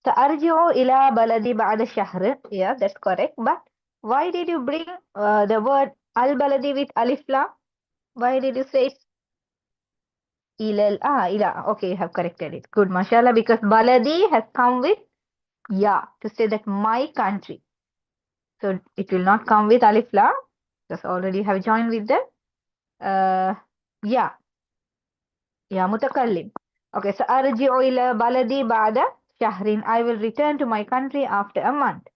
سأرجع إلى بلدي بعد شهر. Yeah, that's correct. But why did you bring the word al-baladi with alif lam? Why did you say it إلى? Okay, you have corrected it. Good, mashallah, because baladi has come with ya to say that my country. So it will not come with alif lam. Just already have joined with the ya. Ya mutakallim. Okay, سأرجع إلى بلدي بعد شهر. I will return to my country after a month.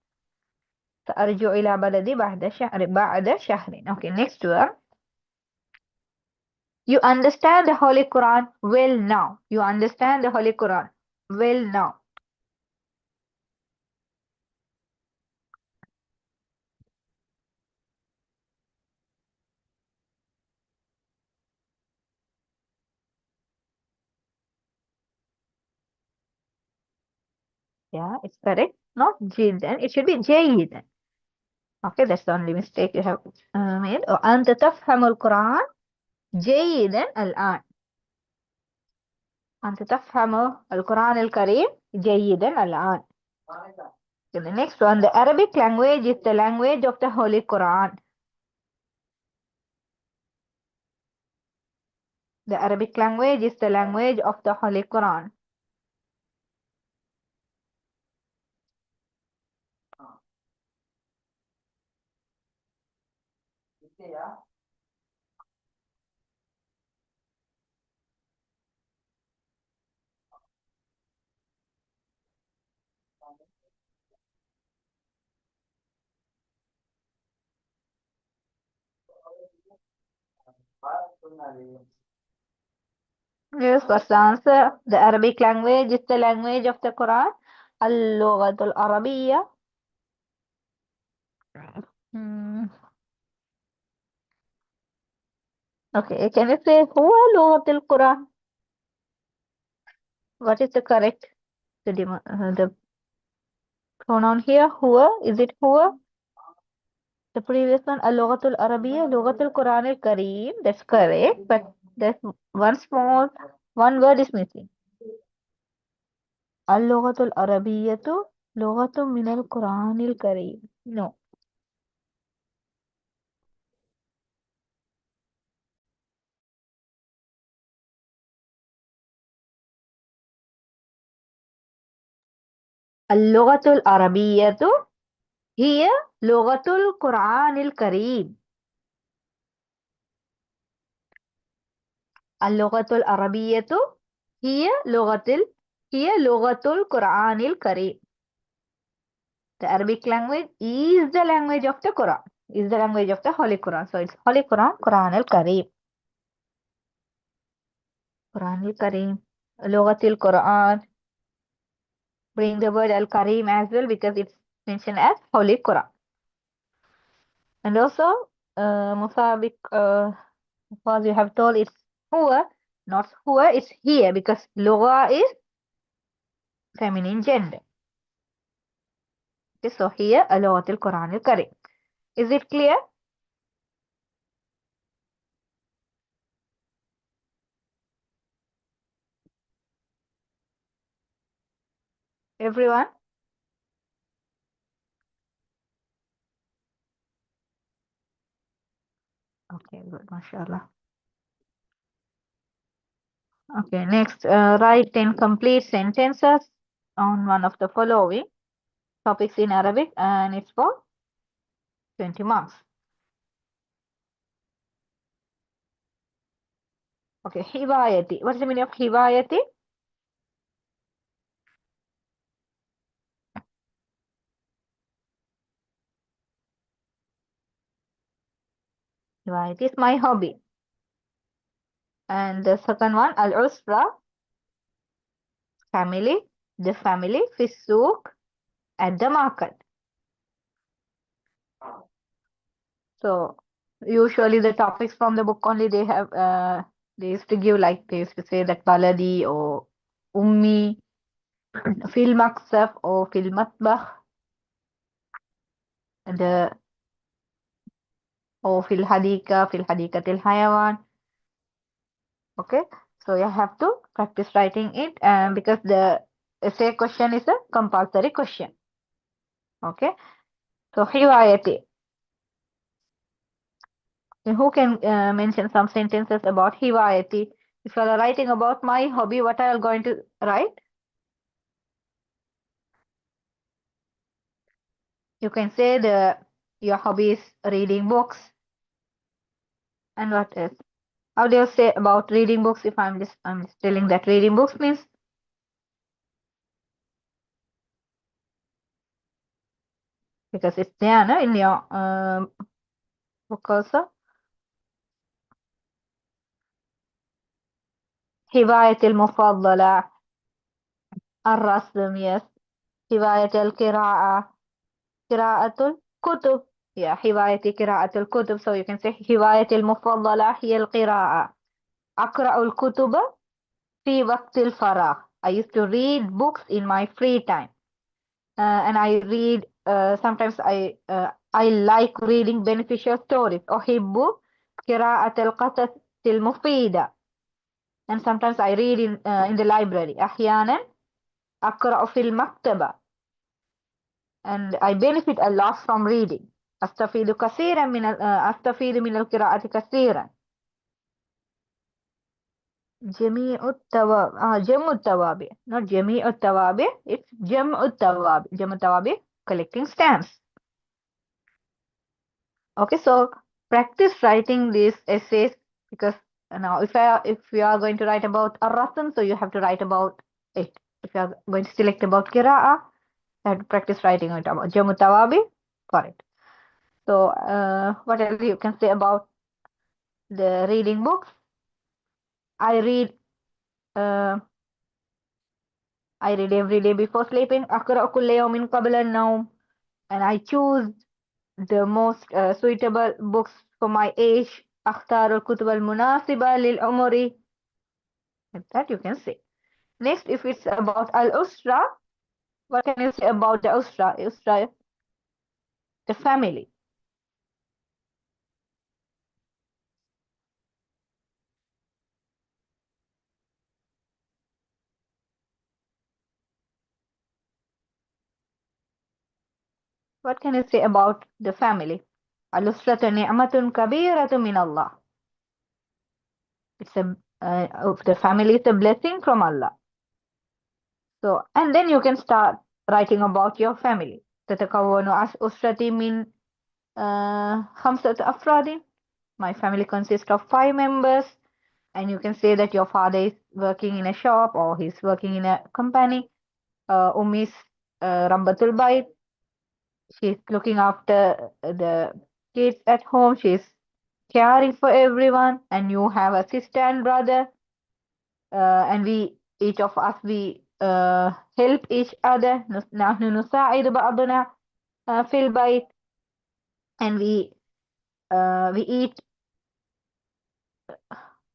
سأرجع إلى بلدي بعد شهر. Okay, next one. You understand the Holy Quran well now. You understand the Holy Quran well now. Yeah, it's correct. Not جدا. It should be جيدا. Okay, that's the only mistake you have made. أنت تفهم القرآن جيدا الآن. أنت تفهم القرآن الكريم جيدا الآن. Okay, the next one, the Arabic language is the language of the Holy Quran. The Arabic language is the language of the Holy Quran. Yes, what's the answer? The Arabic language is the language of the Quran. اللغة العربية. Hmm. Okay, can you say هو لغة القرآن? What is the correct the pronoun here? Huwa? Is it huwa? The previous one, al-lughatul arabiyya, lughatul Quran al-Kareem. That's correct, but there's one word is missing. Al-lughatul arabiyyatu lughatun min al-Quran al-Kareem. No. Al-lughatul arabiyyatu hiya lughatul Quran al-Kareem. Al-lughatul arabiyyatu hiya lughatul Quran al-Kareem. The Arabic language is the language of the Quran, is the language of the Holy Quran. So it's Holy Quran, Quran al-Kareem. Quran al-Kareem, Lughatil Quran. Bring the word al-Kareem as well because it's mentioned as Holy Quran. And also, Musabik, because you have told it's huwa, not huwa, it's here because Lugha is feminine gender. Okay, so here, Lughatil Quran al-Kareem. Is it clear? Everyone? Okay, good, mashallah. Okay, next, write 10 complete sentences on one of the following topics in Arabic, and it's for 20 marks. Okay, hiwayati. What is the meaning of hiwayati? Hiwayati is my hobby. And the second one, al-usra, family, the family, fi souk, at the market. So usually the topics from the book only they have, they used to give like, they used to say that baladi or ummi, fil maksaf or fil matbakh, the or fil hadikatil hayawan. Okay, so you have to practice writing it, because the essay question is a compulsory question. Okay, so hiwayati. Who can mention some sentences about hiwayati? If you are writing about my hobby, what are you going to write? You can say your hobby is reading books. And what else? How do you say about reading books? If I'm just telling that reading books means, because it's there no, in your book also. هوايتي المفضلة الرسم. Yes. هواية القراءة قراءة الكتب. Yeah, هوايتي قراءة الكتب. So you can say هوايتي المفضلة هي القراءة. أقرأ الكتب في وقت الفراغ. I used to read books in my free time. And I read, sometimes I like reading beneficial stories. أحب قراءة القصص المفيدة. And sometimes I read in the library. أحيانا أقرأ في المكتبة. And I benefit a lot from reading. أستفيد من القراءة كثيرا. جمع التوابع. Not جميع التوابع. It's جمع التوابع. جمع التوابع, collecting stamps. Okay, so practice writing these essays, because now if you are going to write about ar-rasm, so you have to write about it. If you are going to select about qira'a, you have to practice writing it about jamu tawabi for it. So what else you can say about the reading books? I read uh, I read every day before sleeping. أقرأ كل يوم قبل النوم. And I choose the most suitable books for my age. أختار الكتب المناسبة للعمر. Like that you can say. Next, if it's about al-usra, what can you say about the usra? Usra, the family. What can you say about the family? Al-usratu ni'matun kabiratun min Allah. It's the family is a blessing from Allah. So, and then you can start writing about your family. تتكون أسرتي من خمسة أفراد. My family consists of 5 members. And you can say that your father is working in a shop or he's working in a company. Is Rambatul Bait. She's looking after the kids at home. She's caring for everyone. And you have a sister and brother. And we each of us we help each other. نحن نساعد بعضنا في البيت. And we eat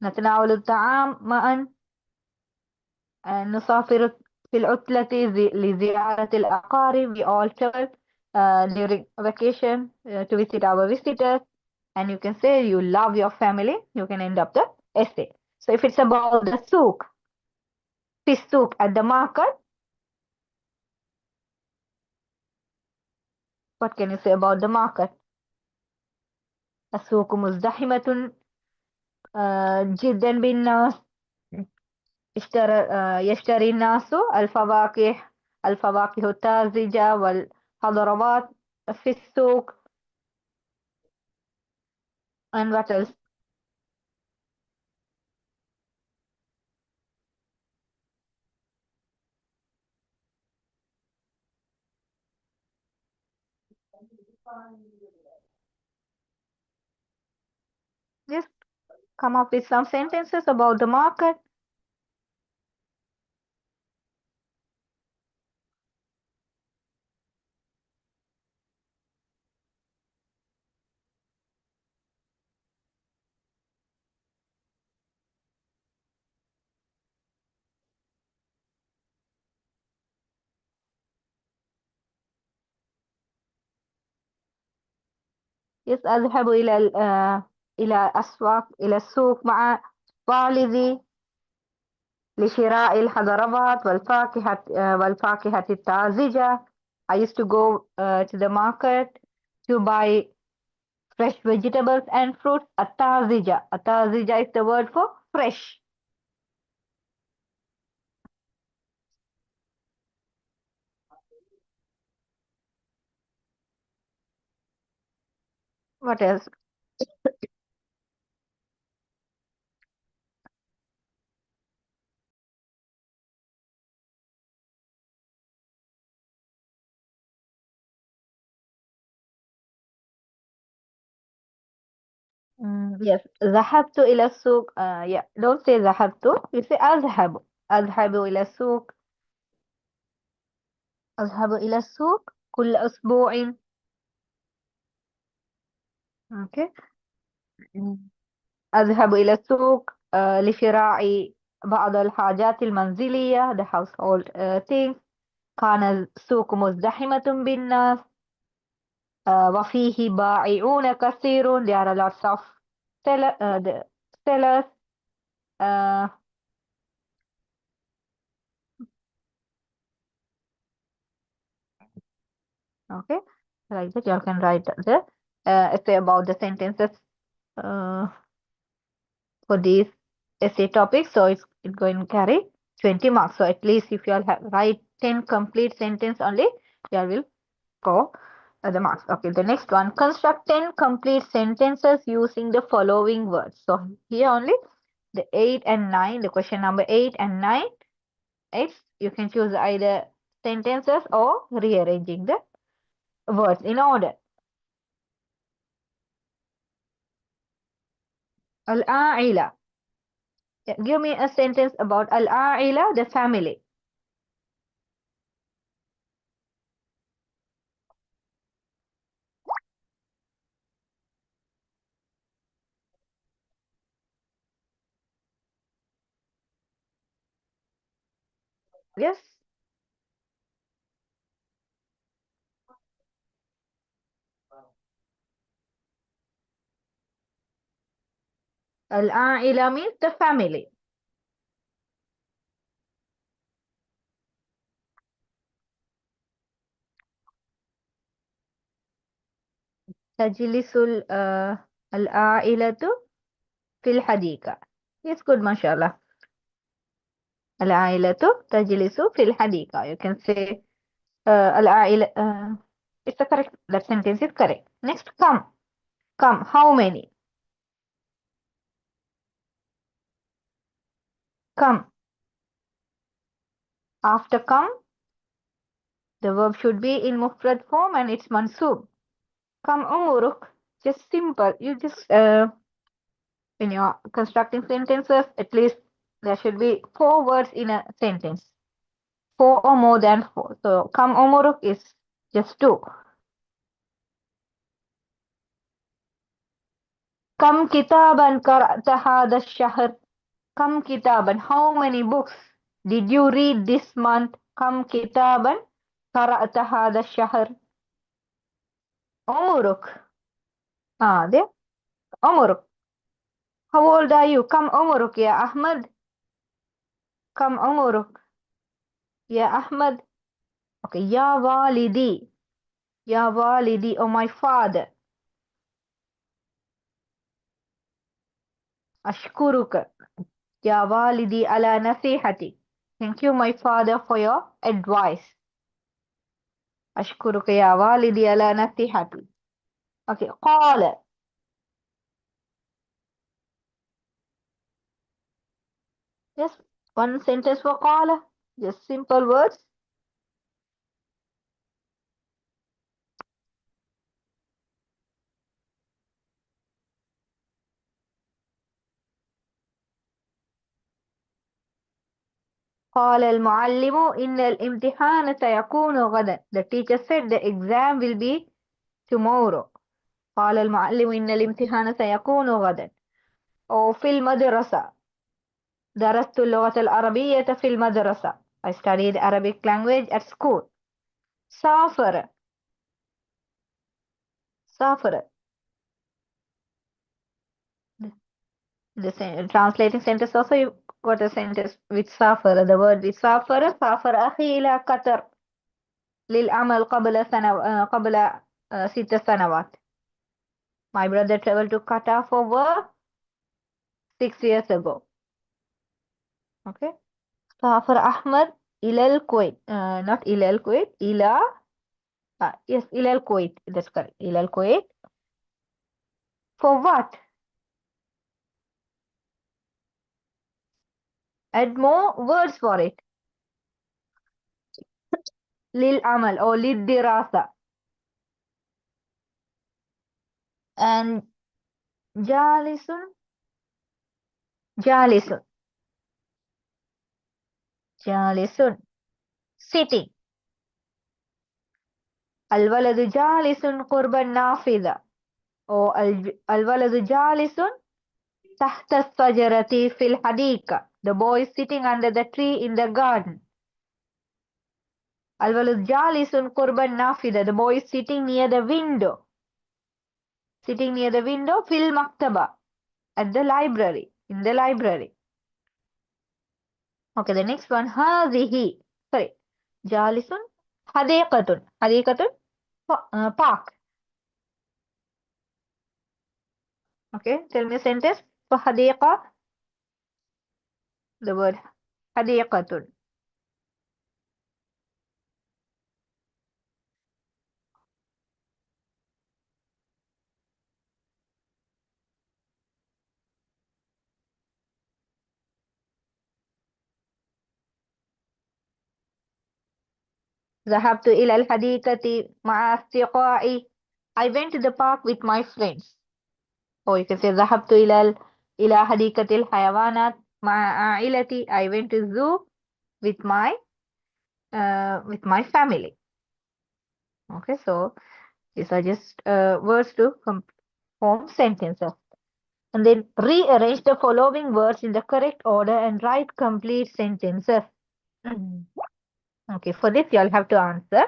نتناول الطعام معا. نسافر في العطلة لزيارة الأقارب. We all travel during vacation to visit our visitors. And you can say you love your family. You can end up the essay. So if it's about the souk, fish souk at the market, what can you say about the market? السوق مزدحمة جدا بالناس. يشتري الناس الفواكه الطازجة والخضروات في السوق. And what else? Just come up with some sentences about the market. Yes, أذهب إلى أسواق إلى السوق مع والدي لشراء الخضروات والفاكهة الطازجة. I used to go to the market to buy fresh vegetables and fruits. الطازجة. الطازجة is the word for fresh. What else? Yes, ذهبت إلى السوق. Yeah, don't say ذهبت. You say أذهب. أذهب إلى السوق. أذهب إلى السوق كل أسبوع. Okay. مم. أذهب إلى السوق لشراء بعض الحاجات المنزلية, the household things. كان السوق مزدحمة بالناس. وفيه بائعون كثير. There are lots of the sellers. Uh, okay. Like that, you can write the essay about the sentences uh, for these essay topics. So it's going to carry 20 marks. So at least if you all have write 10 complete sentence only, you all will go the marks. Okay, the next one. Construct 10 complete sentences using the following words. So here only the 8 and 9, the question number 8 and 9. It's, you can choose either sentences or rearranging the words in order. Al-A'ila. Give me a sentence about Al-A'ila, the family. Yes. Al-a'ila means the family. Tajlisul al-a'ilatu fil hadika. It's good, mashallah. Al-a'ilatu tajlisu fil hadika. You can say al-a'ila. It's the correct. That sentence is correct. Next, come. Come. How many? Come. After come, the verb should be in mufrad form and it's mansub. Come umuruk. Just simple. You just when you're constructing sentences, at least there should be 4 words in a sentence. 4 or more than 4. So come umuruk is just 2. Kam kitaban qara'ta hadha ash-shahr? Kam kitaban. How many books did you read this month? Kam kitaban qara'ta hadha ash-shahr? Umuruk. There. Umuruk. How old are you? Kam umuruk ya Ahmad? Kam umuruk ya Ahmad? Okay. Ya walidi. Ya walidi. Oh, my father. Ashkuruka. Ya walidi ala nasihati. Thank you, my father, for your advice. Ashkuruka ya walidi ala nasihati. Okay, qala. Just one sentence for qala. Just simple words. قال المعلم إن الامتحان سيكون غدا. The teacher said the exam will be tomorrow. قال المعلم إن الامتحان سيكون غدا. أو في المدرسة. درست اللغة العربية في المدرسة. I studied Arabic language at school. سافر. سافر. Translating sentence also you got a sentence with سافر. The word with سافر. سافر أخي إلى قطر للعمل قبل 6 سنوات. My brother traveled to Qatar for work 6 years ago. Okay. سافر أحمد إلى الكويت. Not إلى الكويت. Yes, إلى الكويت. That's correct. إلى الكويت. For what? Add more words for it. للعمل or للدراسة. And جالس. جالس. جالس. Sitting. الولد جالس قرب النافذة. أو الولد جالس تحت الشجرة في الحديقة. The boy is sitting under the tree in the garden. الولد جالس قرب النافذة. The boy is sitting near the window. Sitting near the window في المكتبة. At the library. In the library. Okay, the next one. هذه. Sorry. جالس. حديقة. حديقة. Park. Okay, tell me a sentence. فحديقة. The word حديقة. ذهبت إلى الحديقة مع أصدقائي. I went to the park with my friends. Or you can say ذهبت إلى حديقة الحيوانات مع عائلتي. I went to zoo with my family. Okay, so these are just words to form sentences. And then rearrange the following words in the correct order and write complete sentences. Mm. Okay, for this you'll have to answer.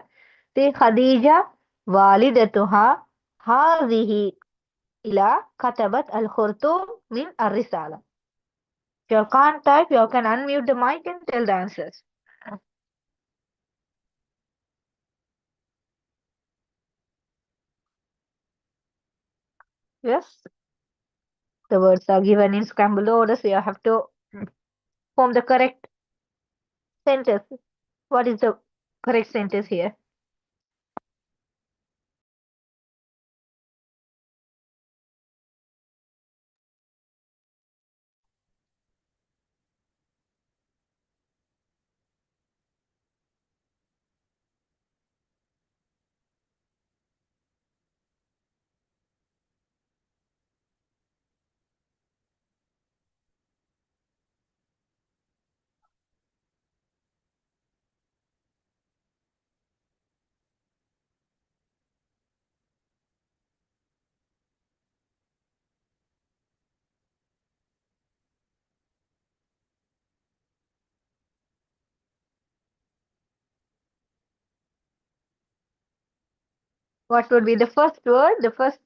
See, Khadija والدتها هذه إلى كتبت الخرطوم من الرسالة. If you can't type, you can unmute the mic and tell the answers. Yes, the words are given in scrambled order, so you have to form the correct sentence. What is the correct sentence here? What would be the first word? The first,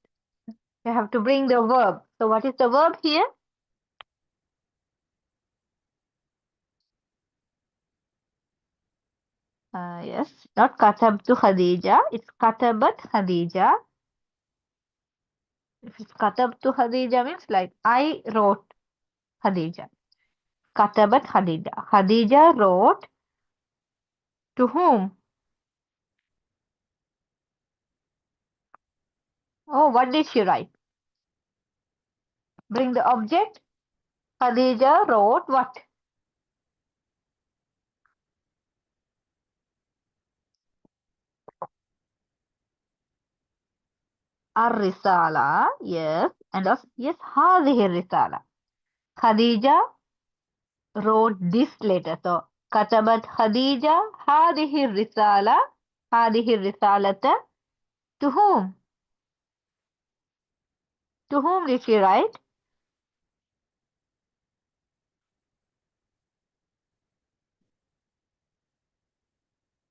you have to bring the verb. So what is the verb here? Yes, not katabtu Khadija, it's katabat Khadija. If it's katabtu Khadija means like I wrote Khadija. Katabat Khadija. Khadija wrote to whom? Oh, what did she write? Bring the object. Khadija wrote what? Ar-risala. Yes. And also, yes, هذه الرسالة. Khadija wrote this letter. So, كتبت خديجة هذه الرسالة. هذه الرسالة. To whom? To whom did she write?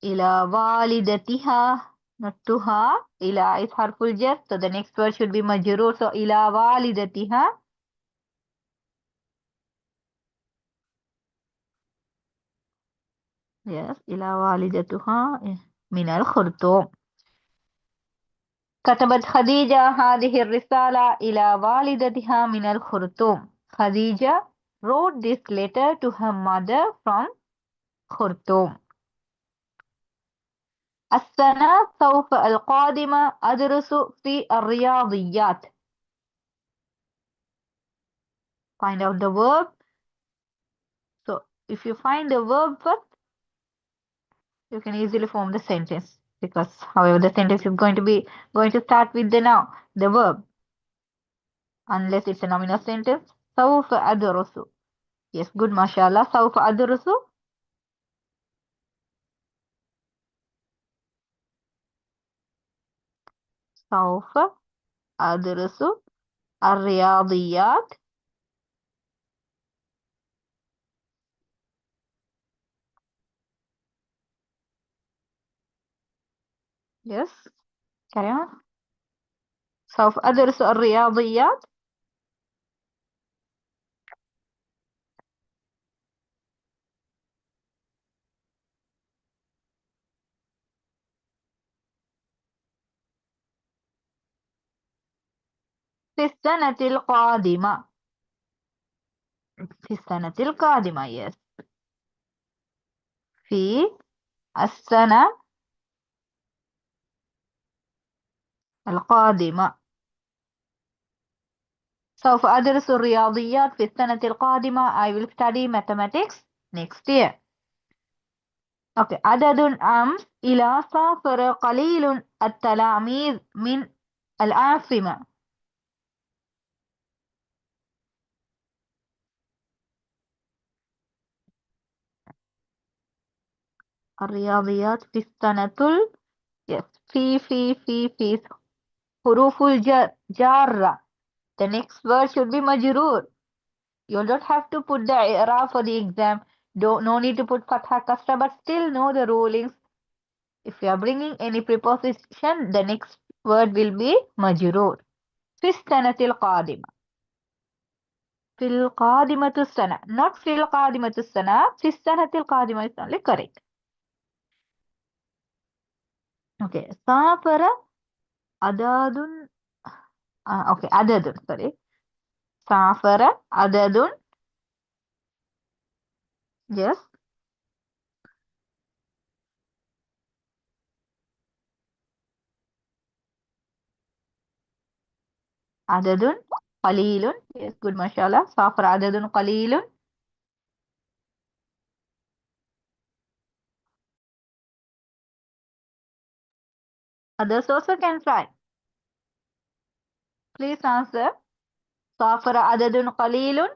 إلى والدتها. Not to her. إلى is harful jar. So, the next word should be majrur. So, إلى والدتها. Yes. إلى والدتها من الخرطوم. كتبت خديجة هذه الرسالة إلى والدتها من الخرطوم. Khadija wrote this letter to her mother from خرطوم. السنة سوف القادمة أدرس في الرياضيات. Find out the verb. So if you find the verb first, you can easily form the sentence, because however the sentence is going to start with the verb, unless it's a nominal sentence. سوف أدرس. Yes, good, mashallah. سوف أدرس. سوف أدرس الرياضيات. Yes, carry on. سوف أدرس الرياضيات. في السنة القادمة. في السنة القادمة. Yes. في السنة القادمة. سوف أدرس الرياضيات في السنة القادمة. I will study mathematics next year. Okay. عدد أمس إلى سافر قليل التلاميذ من العاصمة. الرياضيات في السنة yes. في حروف الجارة. The next word should be majroor. You don't have to put the i'rab for the exam. Don't no need to put fatha kasra, but still know the rulings. If you are bringing any preposition, the next word will be majrur. في السنة القادمة. في القادمة السنة. Not في القادمة السنة. في السنة القادمة is only correct. Okay. سافر عدد. Okay. عدد. Sorry. سافر عدد. Yes. عدد قليل. Yes. Good. ما شاء الله. سافر عدد قليل. Others also can try. Please answer. سافر عدد قليل.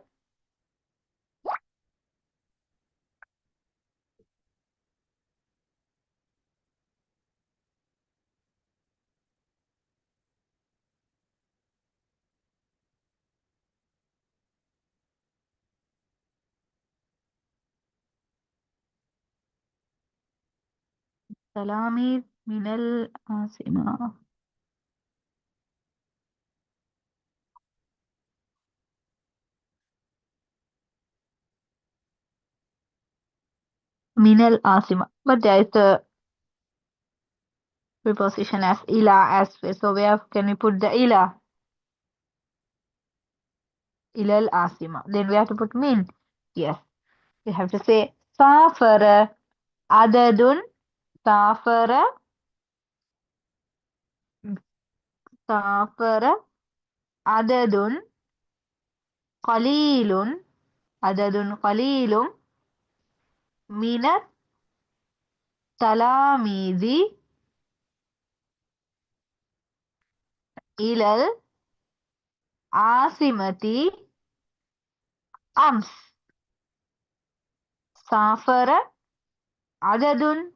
تلاميذ من العاصمة. من العاصمة. But there is a preposition as ila as well. So where can we put the ila? إلى العاصمة. Then we have to put min. Yes. We have to say سافر عدد. سافر. سافر عدد قليل. عدد قليل من التلاميذ إلى العاصمة أمس. سافر عدد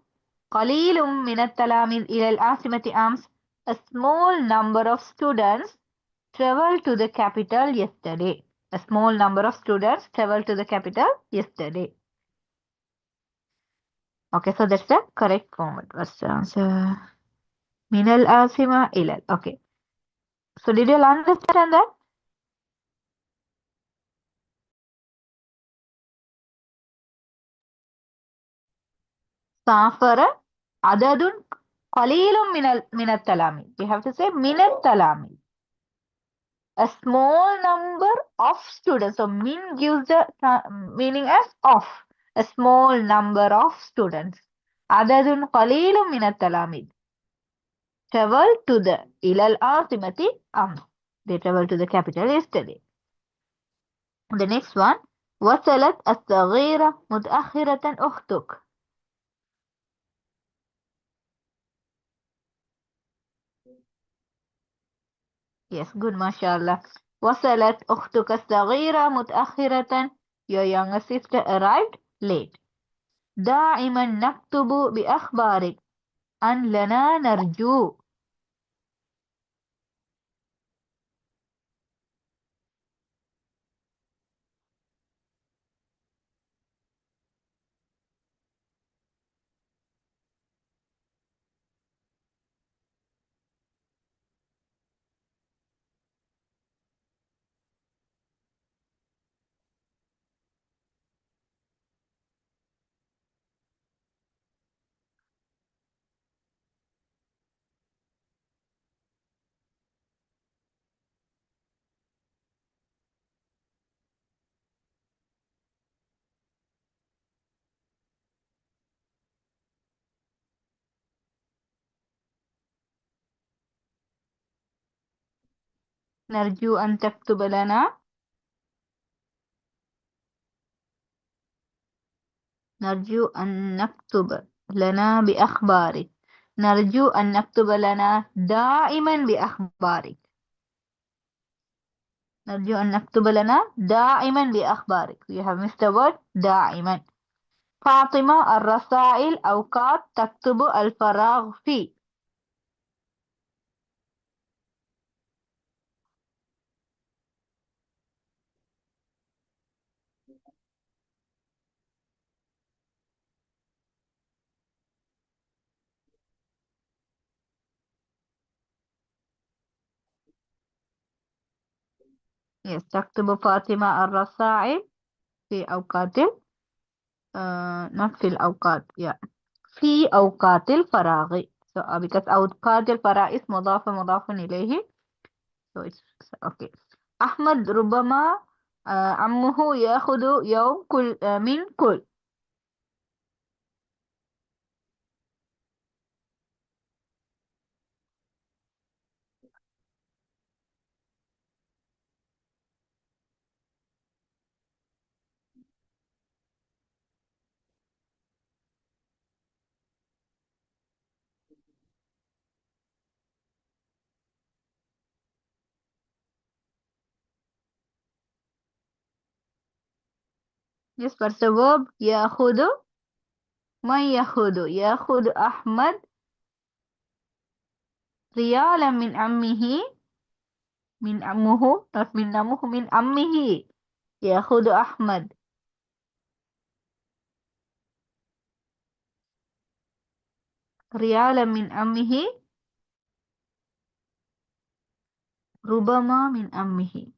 قليل من التلاميذ إلى العاصمة أمس. A small number of students traveled to the capital yesterday. A small number of students traveled to the capital yesterday. Okay, so that's the correct format. What's the answer? من العاصمة إلى. Okay. So did you understand that? سافر عدد قليل من التلاميذ. We have to say من التلاميذ. A small number of students. So min gives the meaning as of. A small number of students. عدد قليل من التلاميذ travel to the إلى العاصمة أمس. They travel to the capital yesterday. The next one. وصلت الصغيرة متأخرة أختك. Yes, good, mashallah. وصلت أختك الصغيرة متأخرة. Your younger sister arrived late. دائما نكتب بأخبارك أن لنا نرجو. نرجو أن تكتب لنا. نرجو أن نكتب لنا بأخبارك. نرجو أن نكتب لنا دائما بأخبارك. نرجو أن نكتب لنا دائما بأخبارك. You have missed the word دائما. فاطمة الرسائل أوقات تكتب الفراغ فيه. Yes, تكتب فاطمة الرسائل في أوقات not في الأوقات yeah في أوقات الفراغ. So because أوقات الفراغ is مضاف إليه. So it's okay. أحمد ربما عمه يأخذ يوم كل من كل. Yes, but the verb يأخذ ما يأخذ أحمد ريالا من عمه من عمه not من عمه من عمه يأخذ أحمد ريالا من عمه ربما من عمه.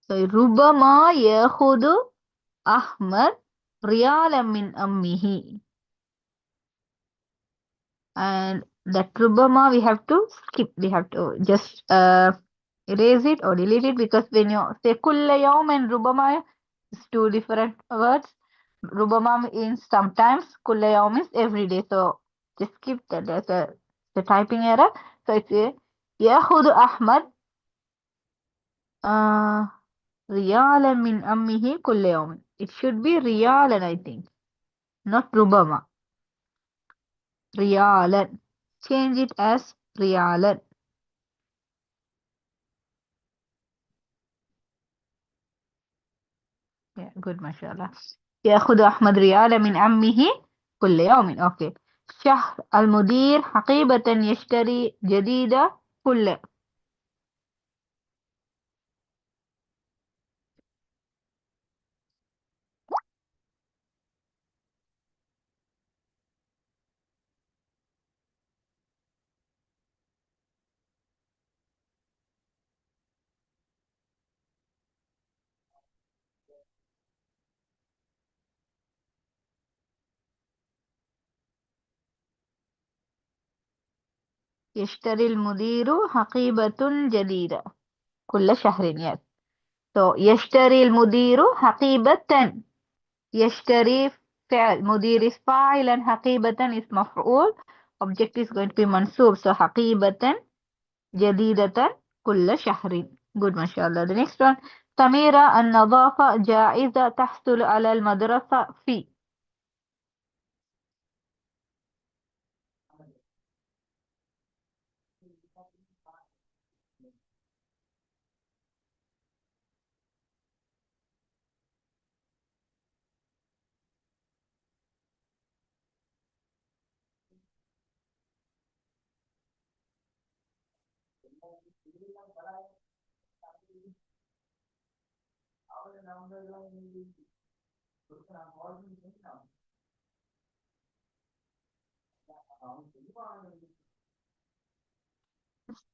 So ربما يأخذ أحمد ريالا من عمه. And that rubama we have to skip. We have to just erase it or delete it, because when you say kulla yawm and rubama is two different words. Rubama means sometimes, kulla yawm means every day. So just skip that. That's the typing error. So it's yakhudhu Ahmad riyalan min ammihi kulla yawm. It should be riyalan, I think, not rubama. Riyalan. Change it as riyalan. Yeah, good, mashallah. يأخذ أحمد ريال من عمه كل يوم. أوكي. شهر المدير حقيبة يشتري جديدة كل. يشتري المدير حقيبة جديدة كل شهر. Yes. So يشتري المدير حقيبة. يشتري فعل. مدير is فاعل and حقيبة is مفعول. Object is going to be منصوب. So حقيبة جديدة كل شهر. Good, mashallah. The next one. سميرة النظافة جائزة تحصل على المدرسة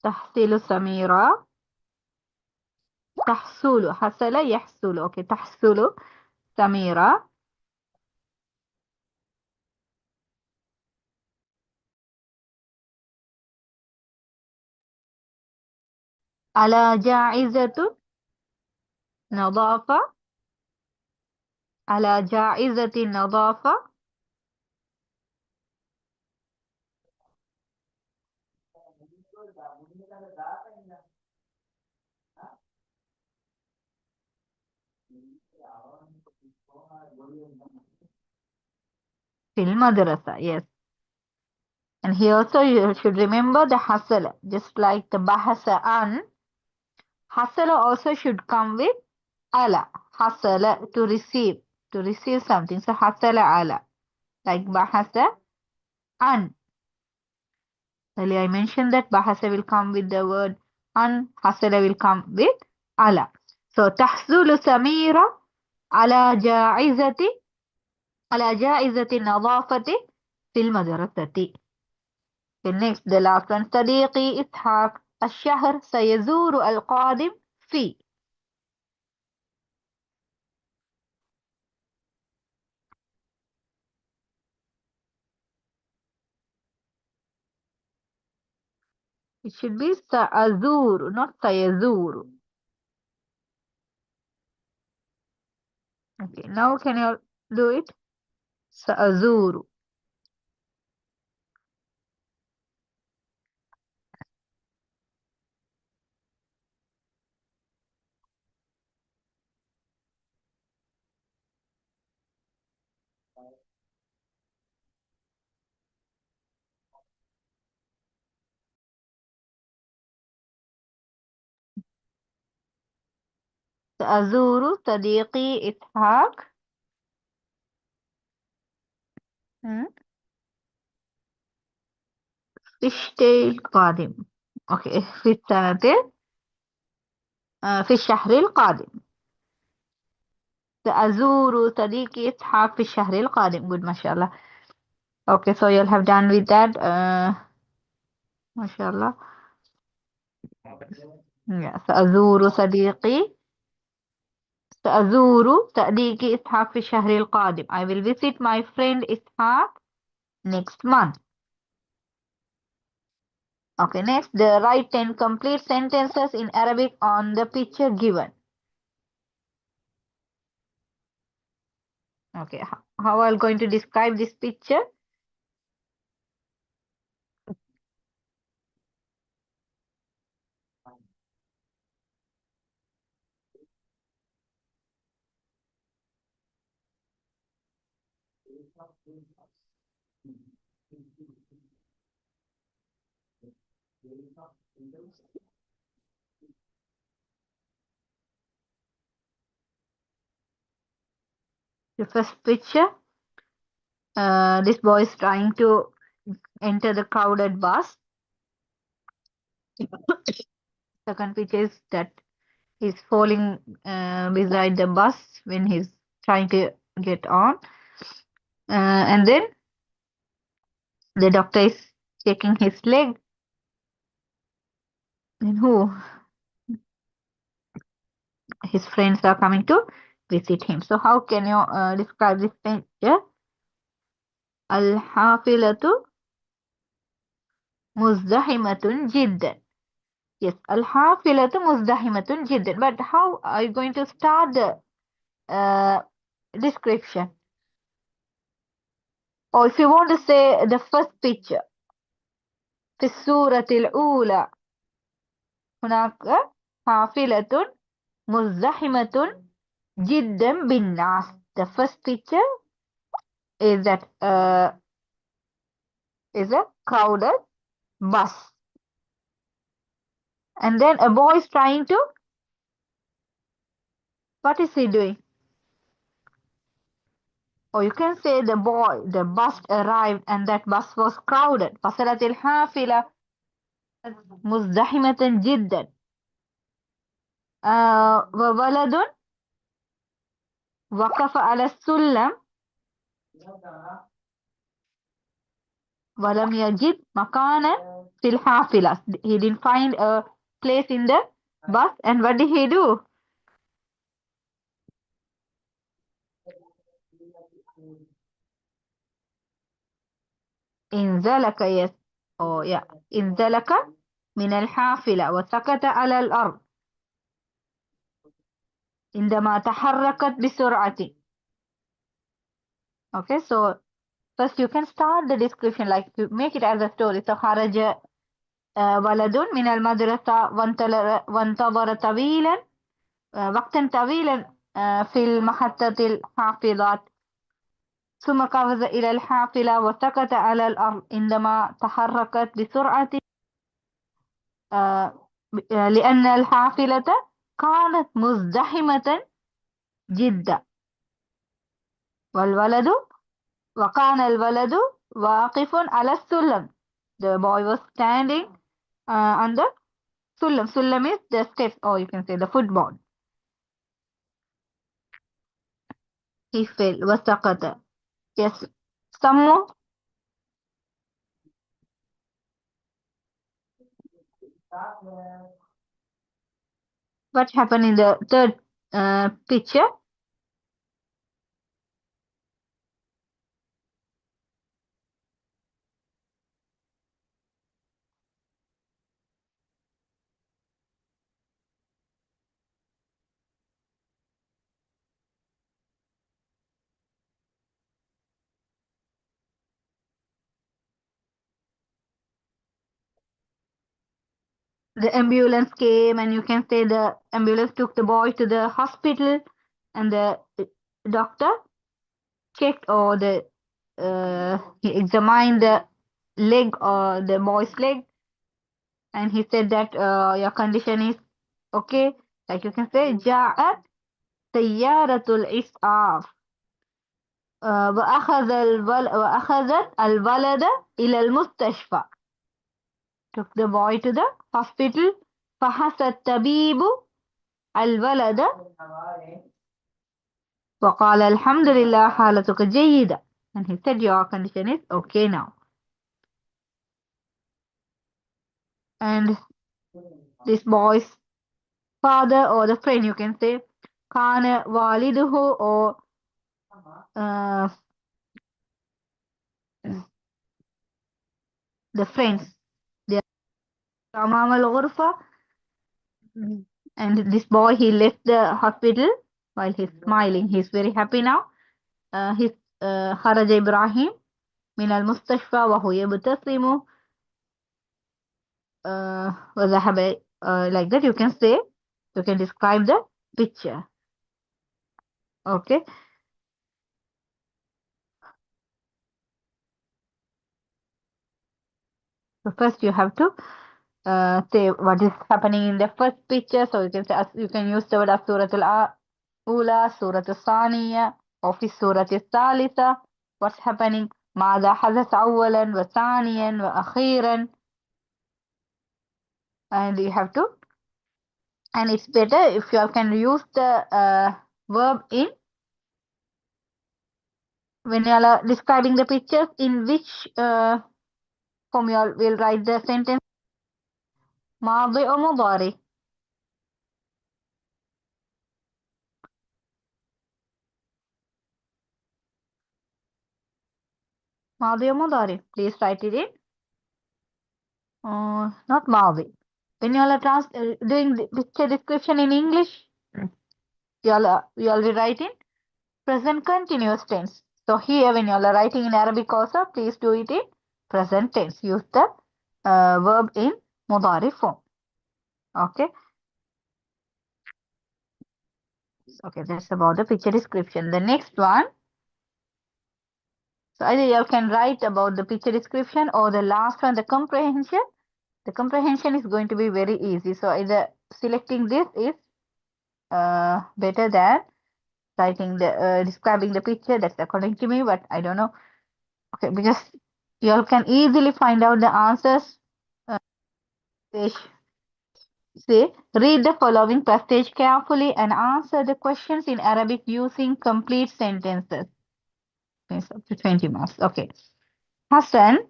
تحصل سميرة. تحصل حصل يحصل. أوكي. تحصل سميرة على جائزة نظافة. على جائزة النظافة في المدرسة. Yes. And here also you should remember the حصل. Just like the بحث عن, حصل also should come with على. حصل to receive. To receive something. So حصل على. Like بحث عن. Earlier I mentioned that بحث will come with the word عن. حصل will come with على. So تحصل سميرة على جائزة النظافة في المدرسة. Okay, next, the last one. صديقي إسحاق الشهر سيزور القادم في. It should be سأزور, not سيزور. Okay, now can you do it? سأزور. سأزور صديقي إسحاق hmm, في الشتاء القادم. Okay, في السنة في الشهر القادم. سأزور صديقي إسحاق في الشهر القادم. Good, mashallah. Okay, so you'll have done with that. Mashallah. Yeah, سأزور صديقي إسحاق في الشهر القادم. I will visit my friend إسحاق next month. Okay, next, the write 10 complete sentences in Arabic on the picture given. Okay, how are you going to describe this picture? The first picture, this boy is trying to enter the crowded bus. Second picture is that he's falling beside the bus when he's trying to get on. And then the doctor is checking his leg. And who? His friends are coming to visit him. So how can you describe this picture? الحافلة مزدحمة جدا. Yes, الحافلة مزدحمة جدا. But how are you going to start the description? Or if you want to say the first picture, في الصورة الأولى هناك حافلة مزدحمة جدا بالناس. The first picture is that is a crowded bus. And then a boy is trying to, what is he doing? Or you can say the bus arrived and that bus was crowded. وصلت الحافلة مزدحمة جدا. وولد وقف على السلم ولم يجد مكانا في الحافلة. He didn't find a place in the bus, and what did he do? انزلق. Yes. Oh yeah. انزلق من الحافلة وسقط على الأرض عندما تحركت بسرعة. Okay, so first you can start the description, like to make it as a story. So خرج ولد من المدرسة وانتظر طويلا وقتا طويلا في المحطة الحافظات ثم قفز إلى الحافلة وسقط على الأرض عندما تحركت بسرعة لأن الحافلة كانت مزدحمة جدا. والولد وكان الولد واقف على السلم. The boy was standing on the sulam. Sulam is the steps, or you can say the footboard. He fell. وسقط. Yes. Some What happened in the third picture? The ambulance came, and you can say the ambulance took the boy to the hospital, and the doctor checked, or the he examined the leg, or the boy's leg, and he said that your condition is okay. Like you can say, جاءت سيارة الإسعاف وأخذت الولد إلى المستشفى. Took the boy to the hospital. فحث الطبيب الولد وقال الحمد لله حالتك جيدة. And he said your condition is okay now. And this boy's father, or the friend, you can say, كان والده, or uh, the friends, they are أمام الغرفة. And this boy, he left the hospital while he's smiling. He's very happy now. He's خرج إبراهيم من المستشفى وهو يبتسم وذهب, like that you can say, you can describe the picture. Okay, so first you have to say what is happening in the first picture. So you can say, you can use the word of Surah Al-Ula, Surah Al-Thaniya, or في Surah Al-Thalitha. What's happening? ماذا حدث أولا وثانيا وأخيرا. And you have to, and it's better if you all can use the verb in, when you all are describing the pictures, in which form you all will write the sentence. ماضي or مضاري. ماضي or مضاري. Please write it in. Not ماضي. When you all are doing the picture description in English, you all will write in present continuous tense. So here, when you all are writing in Arabic also, please do it in present tense. Use the verb in مضاري form. Okay. Okay, that's about the picture description. The next one. So either you can write about the picture description, or the last one, the comprehension. The comprehension is going to be very easy. So either selecting this is better than writing the describing the picture. That's according to me, but I don't know. Okay, because you all can easily find out the answers. They say, read the following passage carefully and answer the questions in Arabic using complete sentences. It's up to 20 marks. Okay. Hassan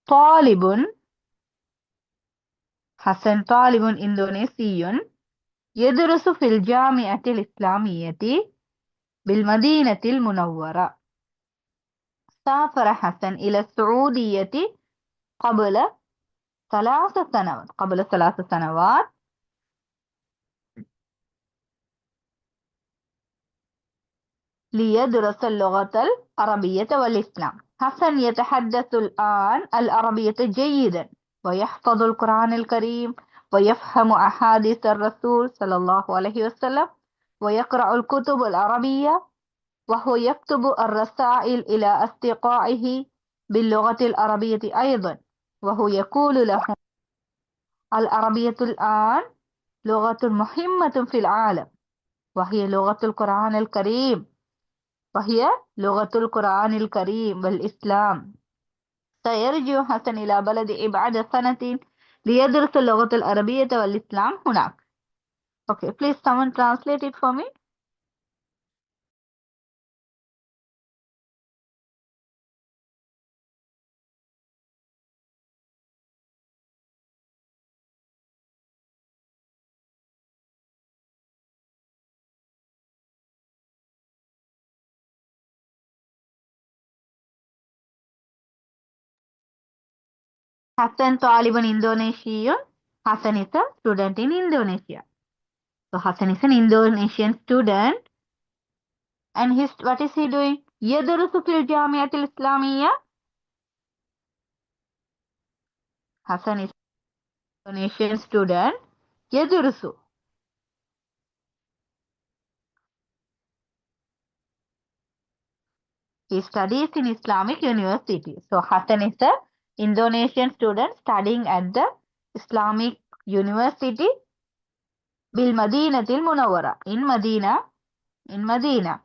طالب حسن طالب إندونيسي يدرس في الجامعة الإسلامية بالمدينة المنورة. سافر حسن إلى السعودية قبل 3 سنوات. قبل 3 سنوات ليدرس اللغة العربية والإسلام. حسن يتحدث الآن العربية جيدا، ويحفظ القرآن الكريم، ويفهم أحاديث الرسول صلى الله عليه وسلم، ويقرأ الكتب العربية، وهو يكتب الرسائل إلى أصدقائه باللغة العربية أيضا، وهو يقول لهم العربية الآن لغة مهمة في العالم، وهي لغة القرآن الكريم، وهي لغة القرآن الكريم والإسلام. سيرجع حسن إلى بلده بعد سنة ليدرس اللغة العربية والإسلام هناك. Okay, please someone translate it for me. Hassan Taliban Indonesian. Hassan is a student in Indonesia. So Hassan is an Indonesian student, and what is he doing? يدرس في الجامعة الإسلامية. Hassan is an Indonesian student. يدرس. He studies in Islamic University. So Hassan is a Indonesian student studying at the Islamic University بالمدينة المنورة. In Medina.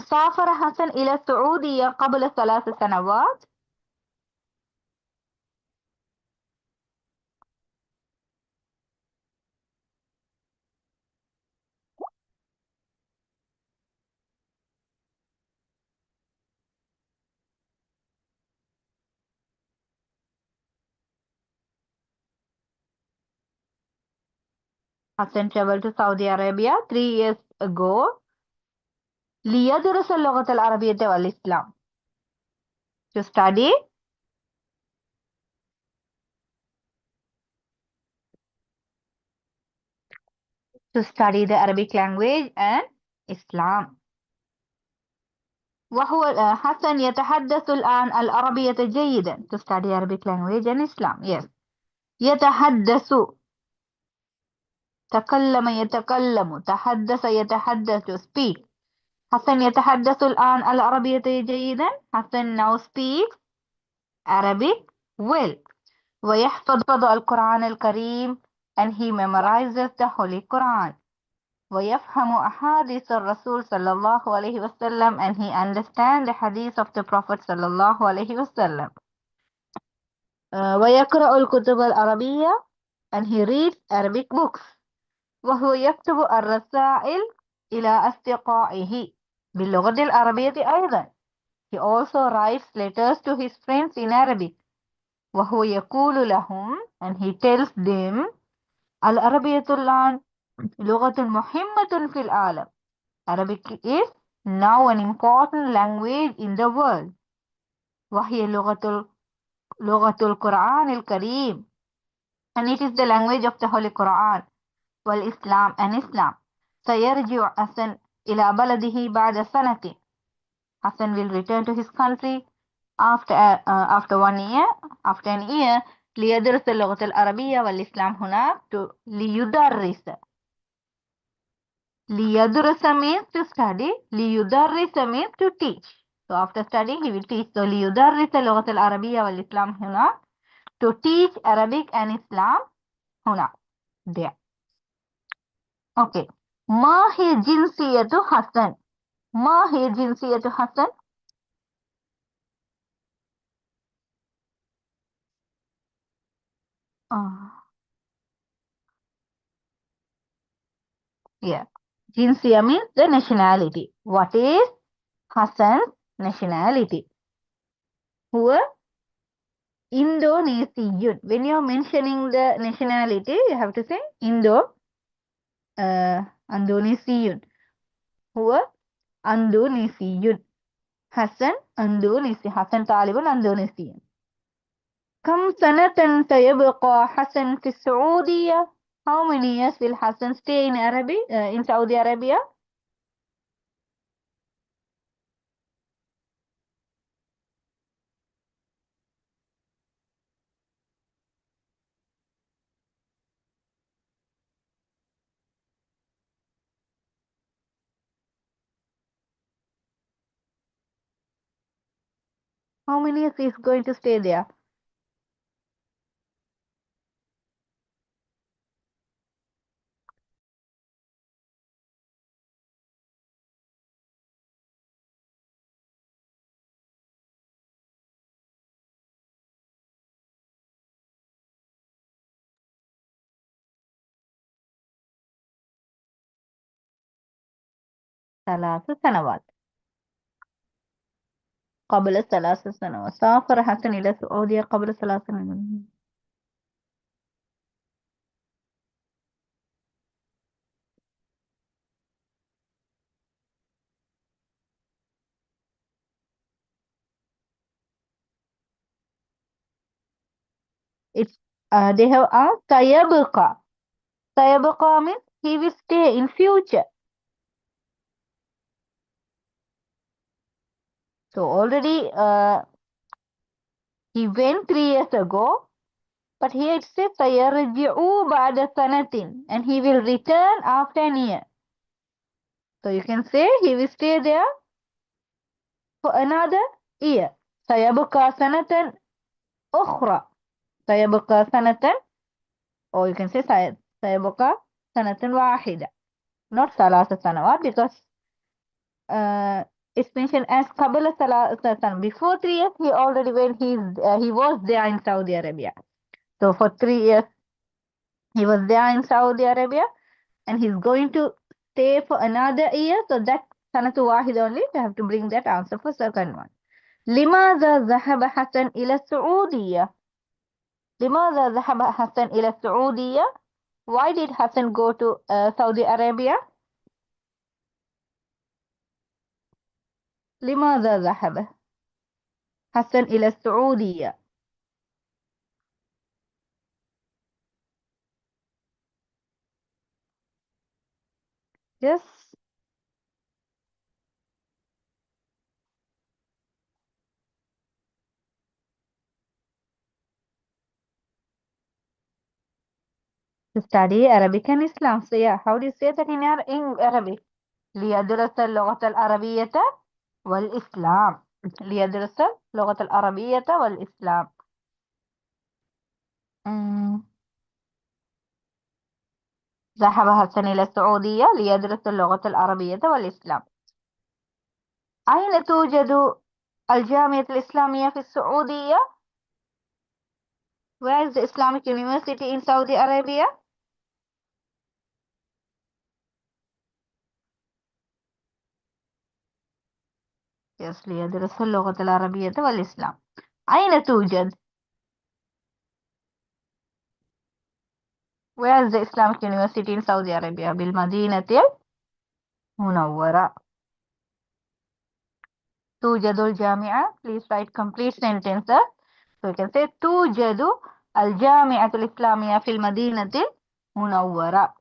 سافر حسن إلى السعودية قبل 3 سنوات. Hassan traveled to Saudi Arabia 3 years ago ليدرس اللغة العربية والإسلام. To study the Arabic language and Islam. وهو حسن يتحدث الآن العربية جيدا. To study Arabic language and Islam. Yes. يتحدث. يتكلم. تحدث يتحدث. To speak. حسن يتحدث الآن العربية جيدا. حسن now speaks Arabic well. ويحفظ القرآن الكريم and he memorizes the Holy Quran. ويفهم أحاديث الرسول صلى الله عليه وسلم and he understands the hadith of the Prophet صلى الله عليه وسلم. ويقرأ الكتب العربية and he reads Arabic books. وهو يكتب الرسائل إلى أصدقائه باللغة العربية أيضا. He also writes letters to his friends in Arabic. وهو يقول لهم and he tells them العربية الآن لغة مهمة في العالم. Arabic is now an important language in the world. وهي لغة القرآن الكريم and it is the language of the Holy Quran. والإسلام and Islam. سيرجع حسن إلى بلده بعد سنة. Hassan will return to his country after 1 year. After an year ليدرس اللغة العربية والإسلام هناك. ليدرس. ليدرس means to study. ليدرس means to teach. So after studying he will teach. So ليدرس اللغة العربية والإسلام هناك. To teach Arabic and Islam هناك. There. Okay. ما هي جنسية حسن؟ ما هي جنسية حسن؟ Yeah. Jinsiyah means the nationality. What is Hassan's nationality? Who Indonesian. When you're mentioning the nationality, you have to say Indonesian. Who Indonesian. Hassan Indonesian. Hassan Taliban Indonesian. كم سنة سيبقى حسن في السعودية? How many years will Hassan stay in Saudi Arabia? How many years is going to stay there? ثلاث سنوات. قبل 3 سنوات. سافر حسن إلى السعودية قبل 3 سنوات. It's they have asked sayabqa. Sayabqa means he will stay in future. So already he went 3 years ago, but here it says sayarji'u ba'da sanatin, and he will return after an year. So you can say he will stay there for another year. Sayabqa sanatan ukhra. Sayabqa sanatan, or you can say sayabqa sanatan wahida. Not salasa sanawat, because it's mentioned as qabla salasa san. Before 3 years, he already went. He was there in Saudi Arabia. So for 3 years, he was there in Saudi Arabia, and he's going to stay for another year. So that sanatu wahid only. We have to bring that answer for second one. لماذا ذهب حسن إلى السعودية؟ لماذا ذهب حسن إلى السعودية? Why did Hassan go to Saudi Arabia? لماذا ذهب حسن إلى السعودية؟ Yes, to study Arabic and Islam. So yeah, how do you say that in Arabic? ليدرس اللغة العربية والإسلام. ليدرس اللغة العربية والإسلام. مم. ذهب حسن إلى السعودية ليدرس اللغة العربية والإسلام. أين توجد الجامعة الإسلامية في السعودية؟ Where is the Islamic University in Saudi Arabia? Yes, ليدرس اللغة العربية والإسلام. أين توجد؟ Where is the Islamic University in Saudi Arabia? بالمدينة المنورة. توجد الجامعة. Please write complete sentences. So you can say توجد الجامعة الإسلامية في المدينة المنورة.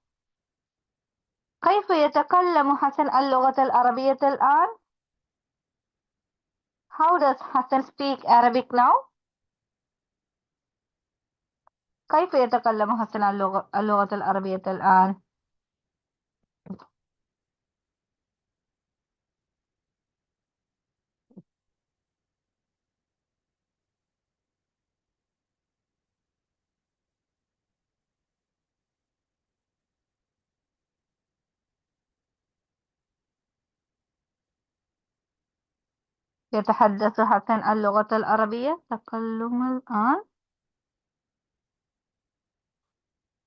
كيف يتكلم حسن اللغة العربية الآن؟ How does Hassan speak Arabic now? كيف يتكلم حسن اللغة العربية الآن؟ يتحدث حسن اللغة العربية تكلم الآن.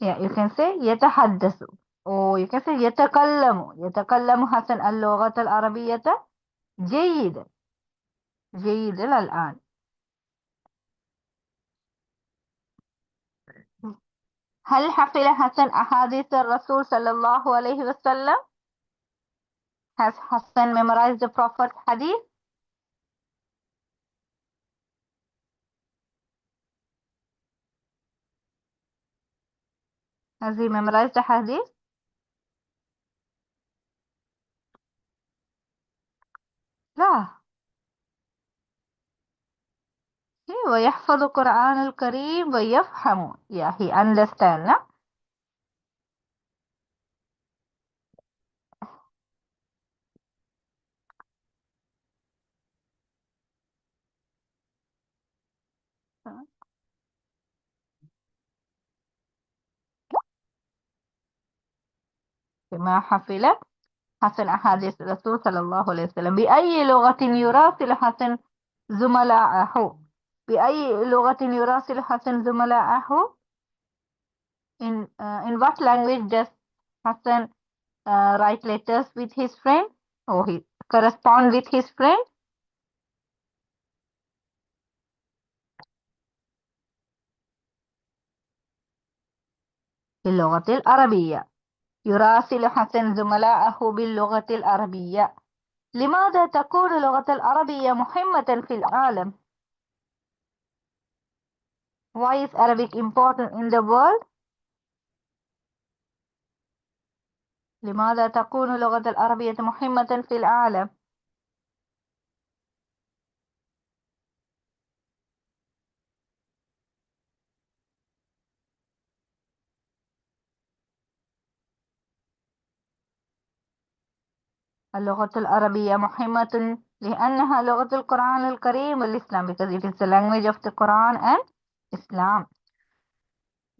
Yeah, you can say يتحدث. Or you can say يتكلم حسن اللغة العربية جيدا. جيدا الآن. هل حفظ حسن أحاديث الرسول صلى الله عليه وسلم? Has Hassan memorized the Prophet's hadith? Has he memorized the hadith? لا. ويحفظ القرآن الكريم ويفهم. Yeah, he understands. No? ما حفظ حسن أحاديث الرسول صلى الله عليه وسلم. بأي لغة يراسل حسن زملائه؟ بأي لغة يراسل حسن زملائه؟ In what language does Hassan write letters with his friend, or he correspond with his friend? باللغة العربية. يراسل حسن زملائه باللغة العربية. لماذا تكون اللغة العربية مهمة في العالم؟ Why is Arabic important in the world? لماذا تكون اللغة العربية مهمة في العالم؟ اللغة العربية مهمة لأنها لغة القرآن الكريم والإسلام because it is the language of the Quran and Islam.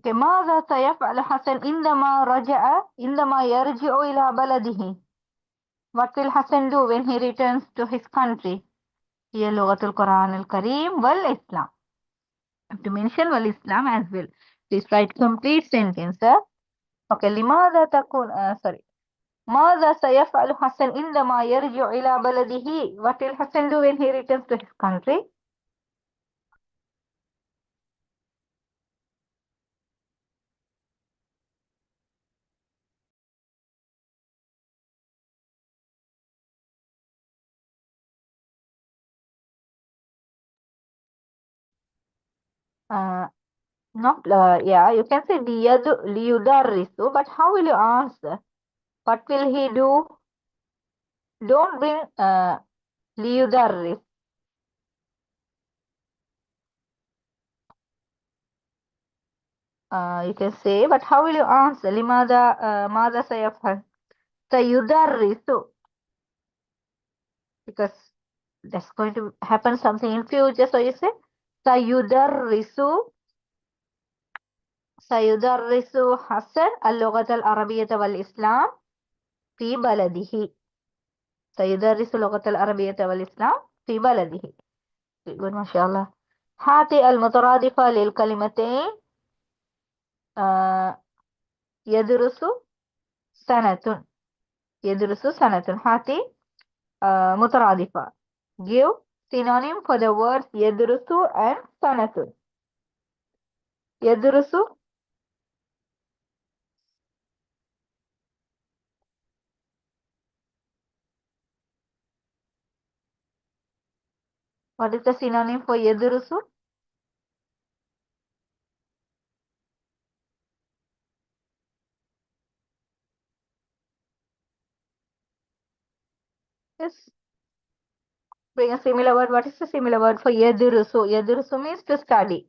ماذا سيفعل حسن عندما يرجع إلى بلده؟ What will Hassan do when he returns to his country? هي لغة القرآن الكريم والإسلام. I have to mention والإسلام as well. Please write complete sentence. Okay. لماذا تكون sorry. ماذا سيفعل حسن عندما يرجع إلى بلده? What will Hassan do when he returns to his country? Not yeah, you can say ليدرس, but how will you answer? What will he do? Don't bring ليدرس. You can say, but how will you answer? ماذا سيفعل? سيدرس, because that's going to happen something in future. So you say سيدرس حسن اللغة العربية والإسلام في بلده. سيدرس اللغة العربية والإسلام في بلده. يقول ما شاء الله. هاتي المترادفة للكلمتين يدرس سنة. يدرس سنة. هاتي مترادفة. Give synonym for the words يدرس and سنة. يدرس. What is the synonym for يدرس? Yes. Bring a similar word. What is the similar word for يدرس? يدرس means to study.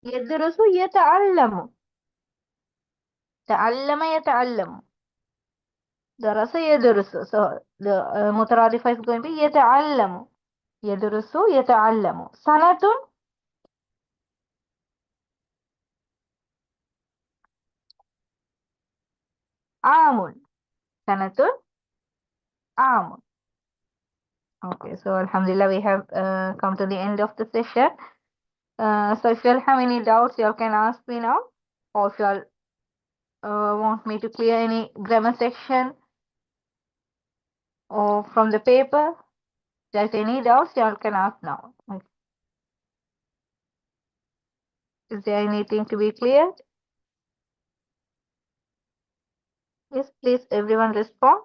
يدرس يتعلم. تعلم يتعلم. درس يدرس. So the مترادفة is going to be يتعلم. يدرس يتعلم. سنة. عام. سنة عام. Okay, so Alhamdulillah, we have come to the end of the session. So if you all have any doubts, you all can ask me now, or if you all want me to clear any grammar section or from the paper, if there's any doubts, you all can ask now. Okay. Is there anything to be cleared? Yes, please, everyone respond.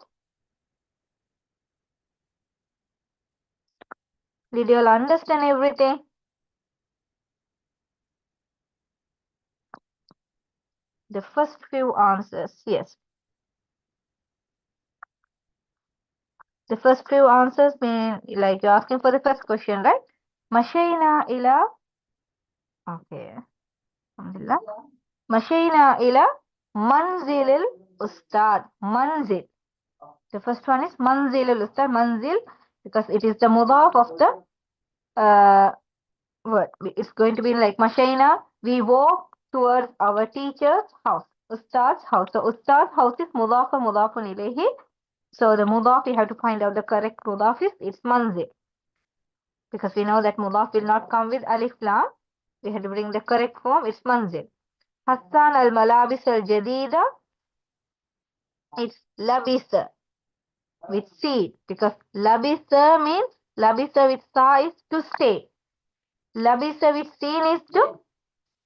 Did you all understand everything? The first few answers, yes. The first few answers mean like you're asking for the first question, right? مشينا إلى. Okay. Alhamdulillah. مشينا إلى منزل الأستاذ. منزل. The first one is منزل الأستاذ. منزل because it is the mudaf of the word. It's going to be like مشينا. We walk towards our teacher's house. Ustad's house. So Ustad's house is mudaf mudafun ilayhi. So the mudaf, we have to find out the correct mudaf is, it's manzil. Because we know that mudaf will not come with alif lam. We have to bring the correct form. It's manzil. Hassan al-malabis al-jadida. It's labisa with C, because labisa means labisa with sa is to stay. Labisa with sin is to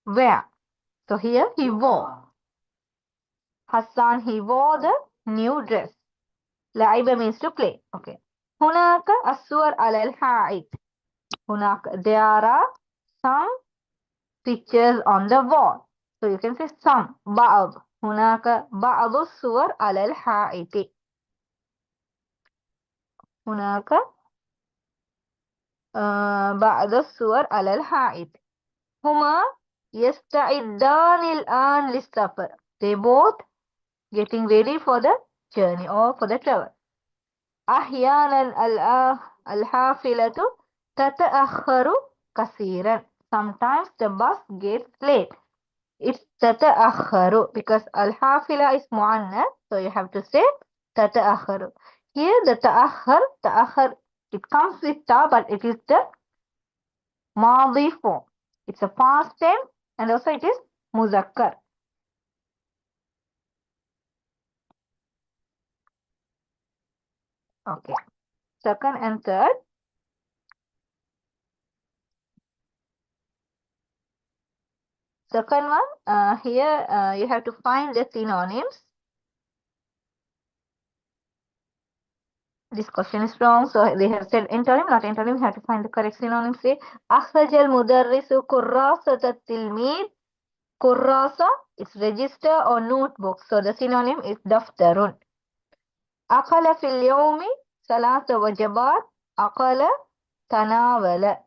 wear. So here he wore. Hassan, he wore the new dress. Laiba means to play. Okay. هناك الصور على الحائط. There are some pictures on the wall. So you can say some. بعض. هناك بعض الصور على الحائط. هناك بعض الصور على الحائط. هما يستعدان الآن للسفر. They both getting ready for the journey or for the travel. أحيانا الحافلة تتأخر كثيرا. Sometimes the bus gets late. It's تتأخر because الحافلة is مؤنث, so you have to say تتأخر. Here the تأخر, it comes with ta, but it is the ماضي form. It's a past tense and also it is muzakkar. Okay. Second and third. Second one, here you have to find the synonyms. This question is wrong, so they have said antonym, not antonym. You have to find the correct synonym. Say, أخرج المدرس كراسة التلميذ. كراسة is register or notebook. So the synonym is دفتر. أكل في اليوم 3 وجبات. أكل تناول.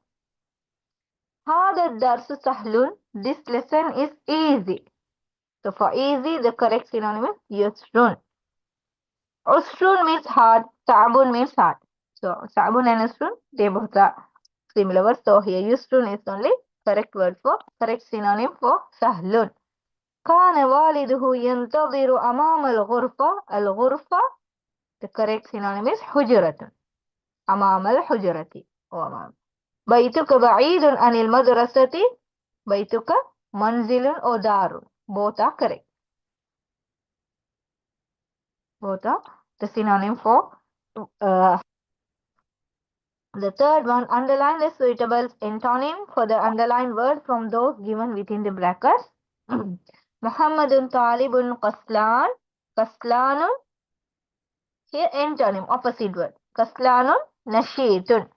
هذا الدرس سهل. This lesson is easy. So for easy, the correct synonym is يسر. Usrun means hard. Sabun means hard. So sabun and usrun, they both are similar words. So here yusrun is only correct word for correct synonym for sahlun. كان والده ينتظر أمام الغرفة. الغرفة, the correct synonym is حجرة. أمام الحجرة. أمام. بيتك بعيد عن المدرسة. بيتك منزل أو دار. Both are correct. Both are the synonym for the third one, underline the suitable antonym for the underlined word from those given within the brackets. Muhammadun talibun qaslan. Qaslanun, here antonym, opposite word. Qaslanun nasheetun.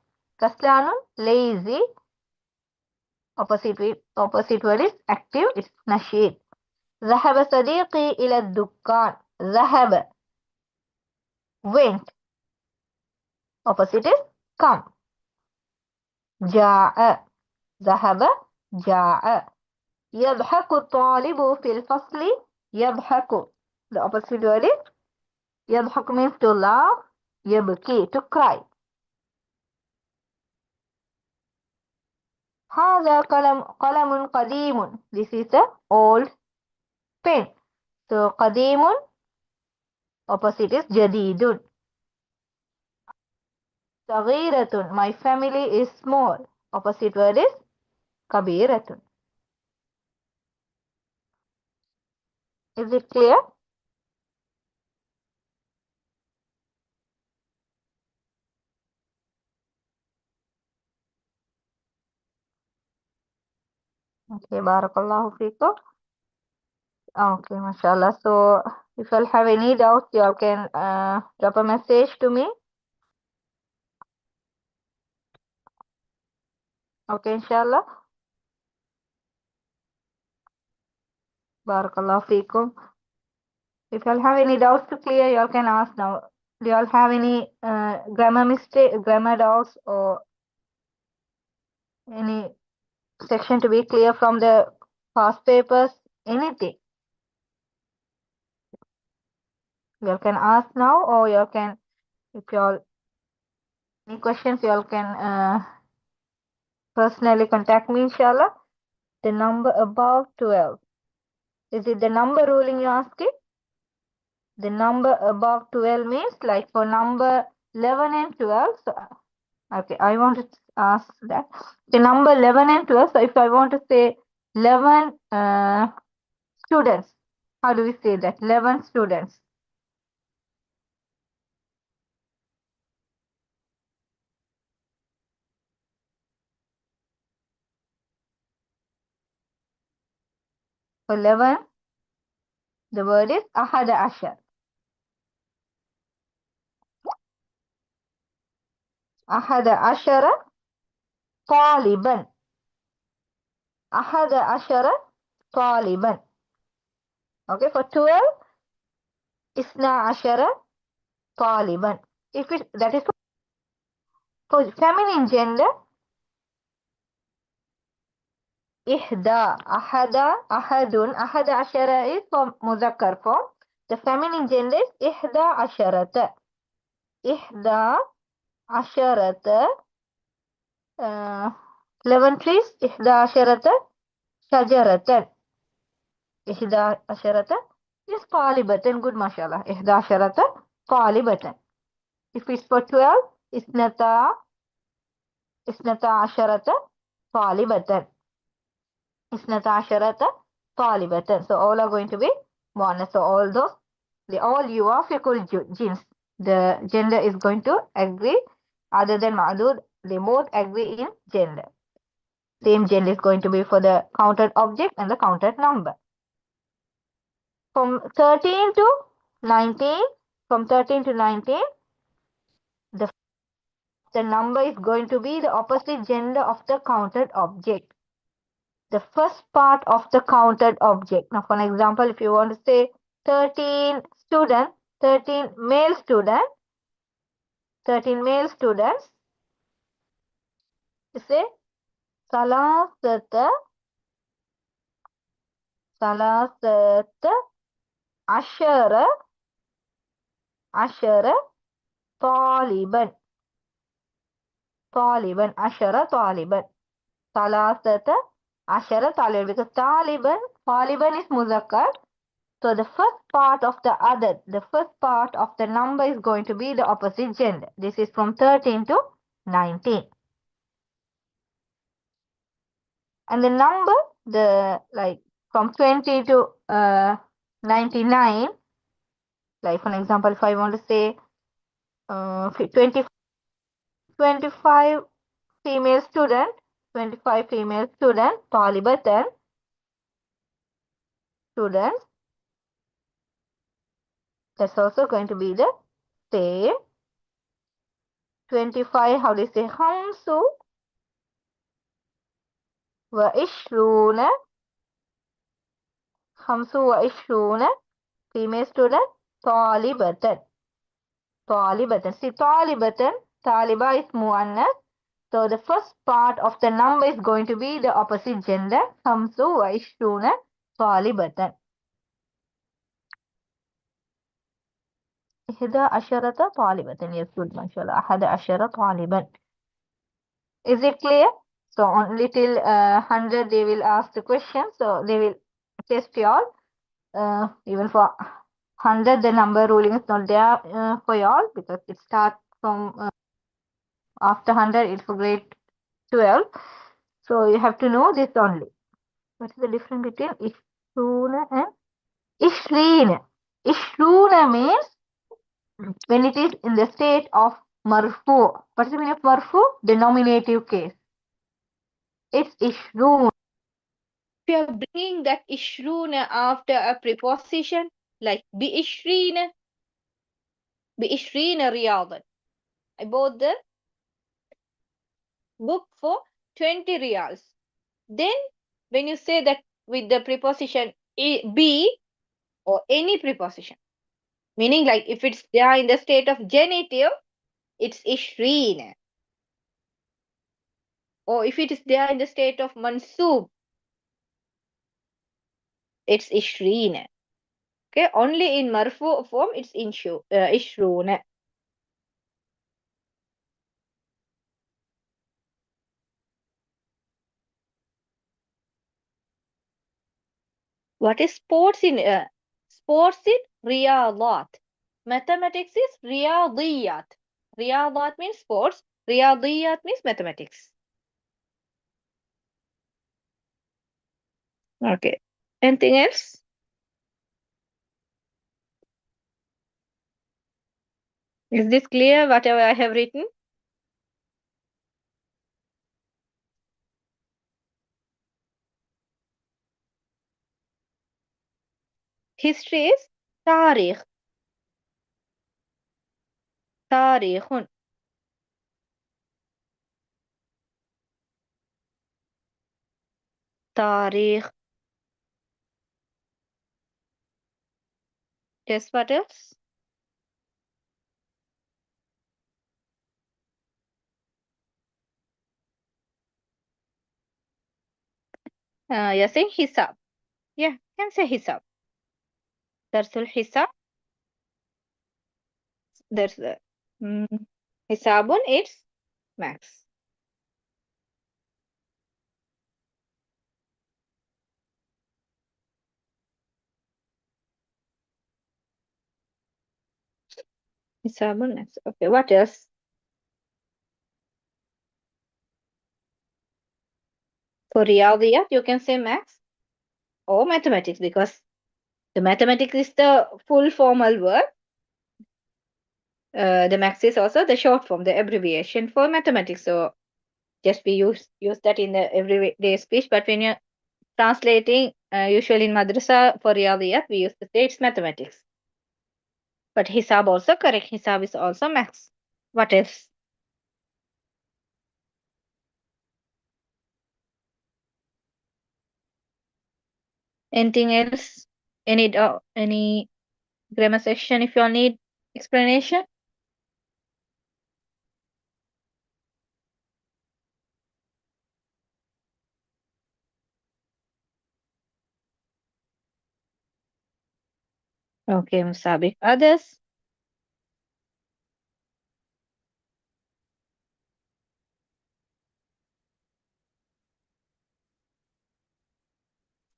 Qaslanun lazy. Opposite word is active, it's nasheet. ذهب صديقي إلى الدكان. ذهب, went. Opposite is come. جاء. ذهب جاء. يضحك الطالب في الفصل. يضحك, the opposite word is يضحك means to laugh. يبكي, to cry. هذا قلم قديم. This is a old pen. So قديم, opposite is جديد. صغيرة, my family is small. Opposite word is كبيرة. Is it clear? Okay, barakallahu feekum. Okay, mashallah. So if you have any doubts, you all can drop a message to me. Okay, inshallah. Barakallahu feekum. If you all have any doubts to clear, you all can ask now. Do you all have any grammar doubts, or any section to be clear from the past papers? Anything. You all can ask now, or you all can, if you all any questions, you all can personally contact me, inshallah. The number above 12. Is it the number ruling you're asking? The number above 12 means like for number 11 and 12. So Okay, I want to ask that. The number 11 and 12. So if I want to say 11 students, how do we say that? 11 students. For 11, the word is ahada ashar. Ahada ashara taliban. Ahada ashara taliban. Okay, for 12, isna ashara taliban. If it, that is for feminine gender, ihda, ahada, ahadun, ahada ashara is for muzakkar form. The feminine gender is ihda asharata. Ihda asharata. 11 trees. Ihda asharata shajaratan. Ihda asharata is talibatan. Good, mashallah. Ihda asharata talibatan. If it's for 12, isnata asharata talibatan. Isnata asharata talibatan. So all are going to be muannas. So all those, they all yuwafiqul jins. The gender is going to agree. Other than ma'dud, they both agree in gender. Same gender is going to be for the counted object and the counted number. From 13 to 19, from 13 to 19, the number is going to be the opposite gender of the counted object. The first part of the counted object. Now, for an example, if you want to say 13 students, 13 male students, 13 male students, you say salasata, salasata, ashara, ashara, taliban, taliban, ashara, taliban, salasata, ashara, taliban, because taliban is muzakkar. So the first part of the first part of the number is going to be the opposite gender. This is from 13 to 19. And the number, like from 20 to 99, like for example, if I want to say 20, 25 female student, 25 female student, talibatan students, that's also going to be the same. 25, how do you say, hamsu wa ishruna, hamsu wa ishruna, female student, talibatan, talibatan. See, talibatan, taliba is muannas. So the first part of the number is going to be the opposite gender. Hamsu wa ishruna talibatan. Ihda asharata talibatan. Yes, good, mashallah. Ahada ashara taliban. Is it clear? So only till 100 they will ask the question. So they will test you all. Even for 100 the number ruling is not there for you all, because it starts from after 100 it's for grade 12. So you have to know this only. What is the difference between ishruna and ishreen? Ishruna means when it is in the state of marfu. What is the meaning of marfu? The nominative case. It's ishrun. If you are bringing that ishruna after a preposition, like bi ishrina riyadan. I bought the book for 20 riyals. Then when you say that with the preposition be or any preposition, meaning like if it's there in the state of genitive, it's ishreen. Or if it is there in the state of mansub, it's ishreen. Okay, only in marfu form it's ishrun. What is sports in riyadat? Mathematics is riyadiyat. Riyadat means sports. Riyadiyat means mathematics. Okay. Anything else? Is this clear, whatever I have written? History is tarikh. Tarikhun. Tarikh. Guess what else? You're saying hisab. Yeah, can say hisab. Darsul hisab. There's mm, hisabun, it's max. Hisabun max. Okay, what else? For Riyadiyat, you can say max or mathematics because the mathematics is the full formal word. The max is also the short form, the abbreviation for mathematics. So just we use that in the everyday speech. But when you're translating, usually in madrasa for Riyadiyat, we used to say it's mathematics. But hisab also correct. Hisab is also max. What else? Anything else? Any grammar section if you all need explanation? Okay, Musabik. Others?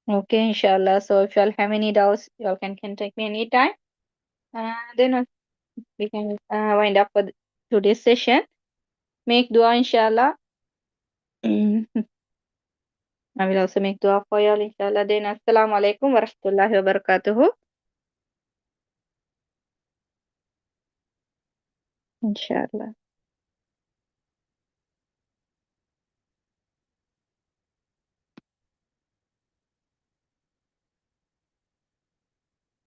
Okay, inshallah. So if you all have any doubts, you all can contact me anytime. Then we can wind up for today's session. Make dua, inshallah. I will also make dua for you all, inshallah. Then, assalamu alaikum wa rahmatullahi wa barakatuhu. Inshallah.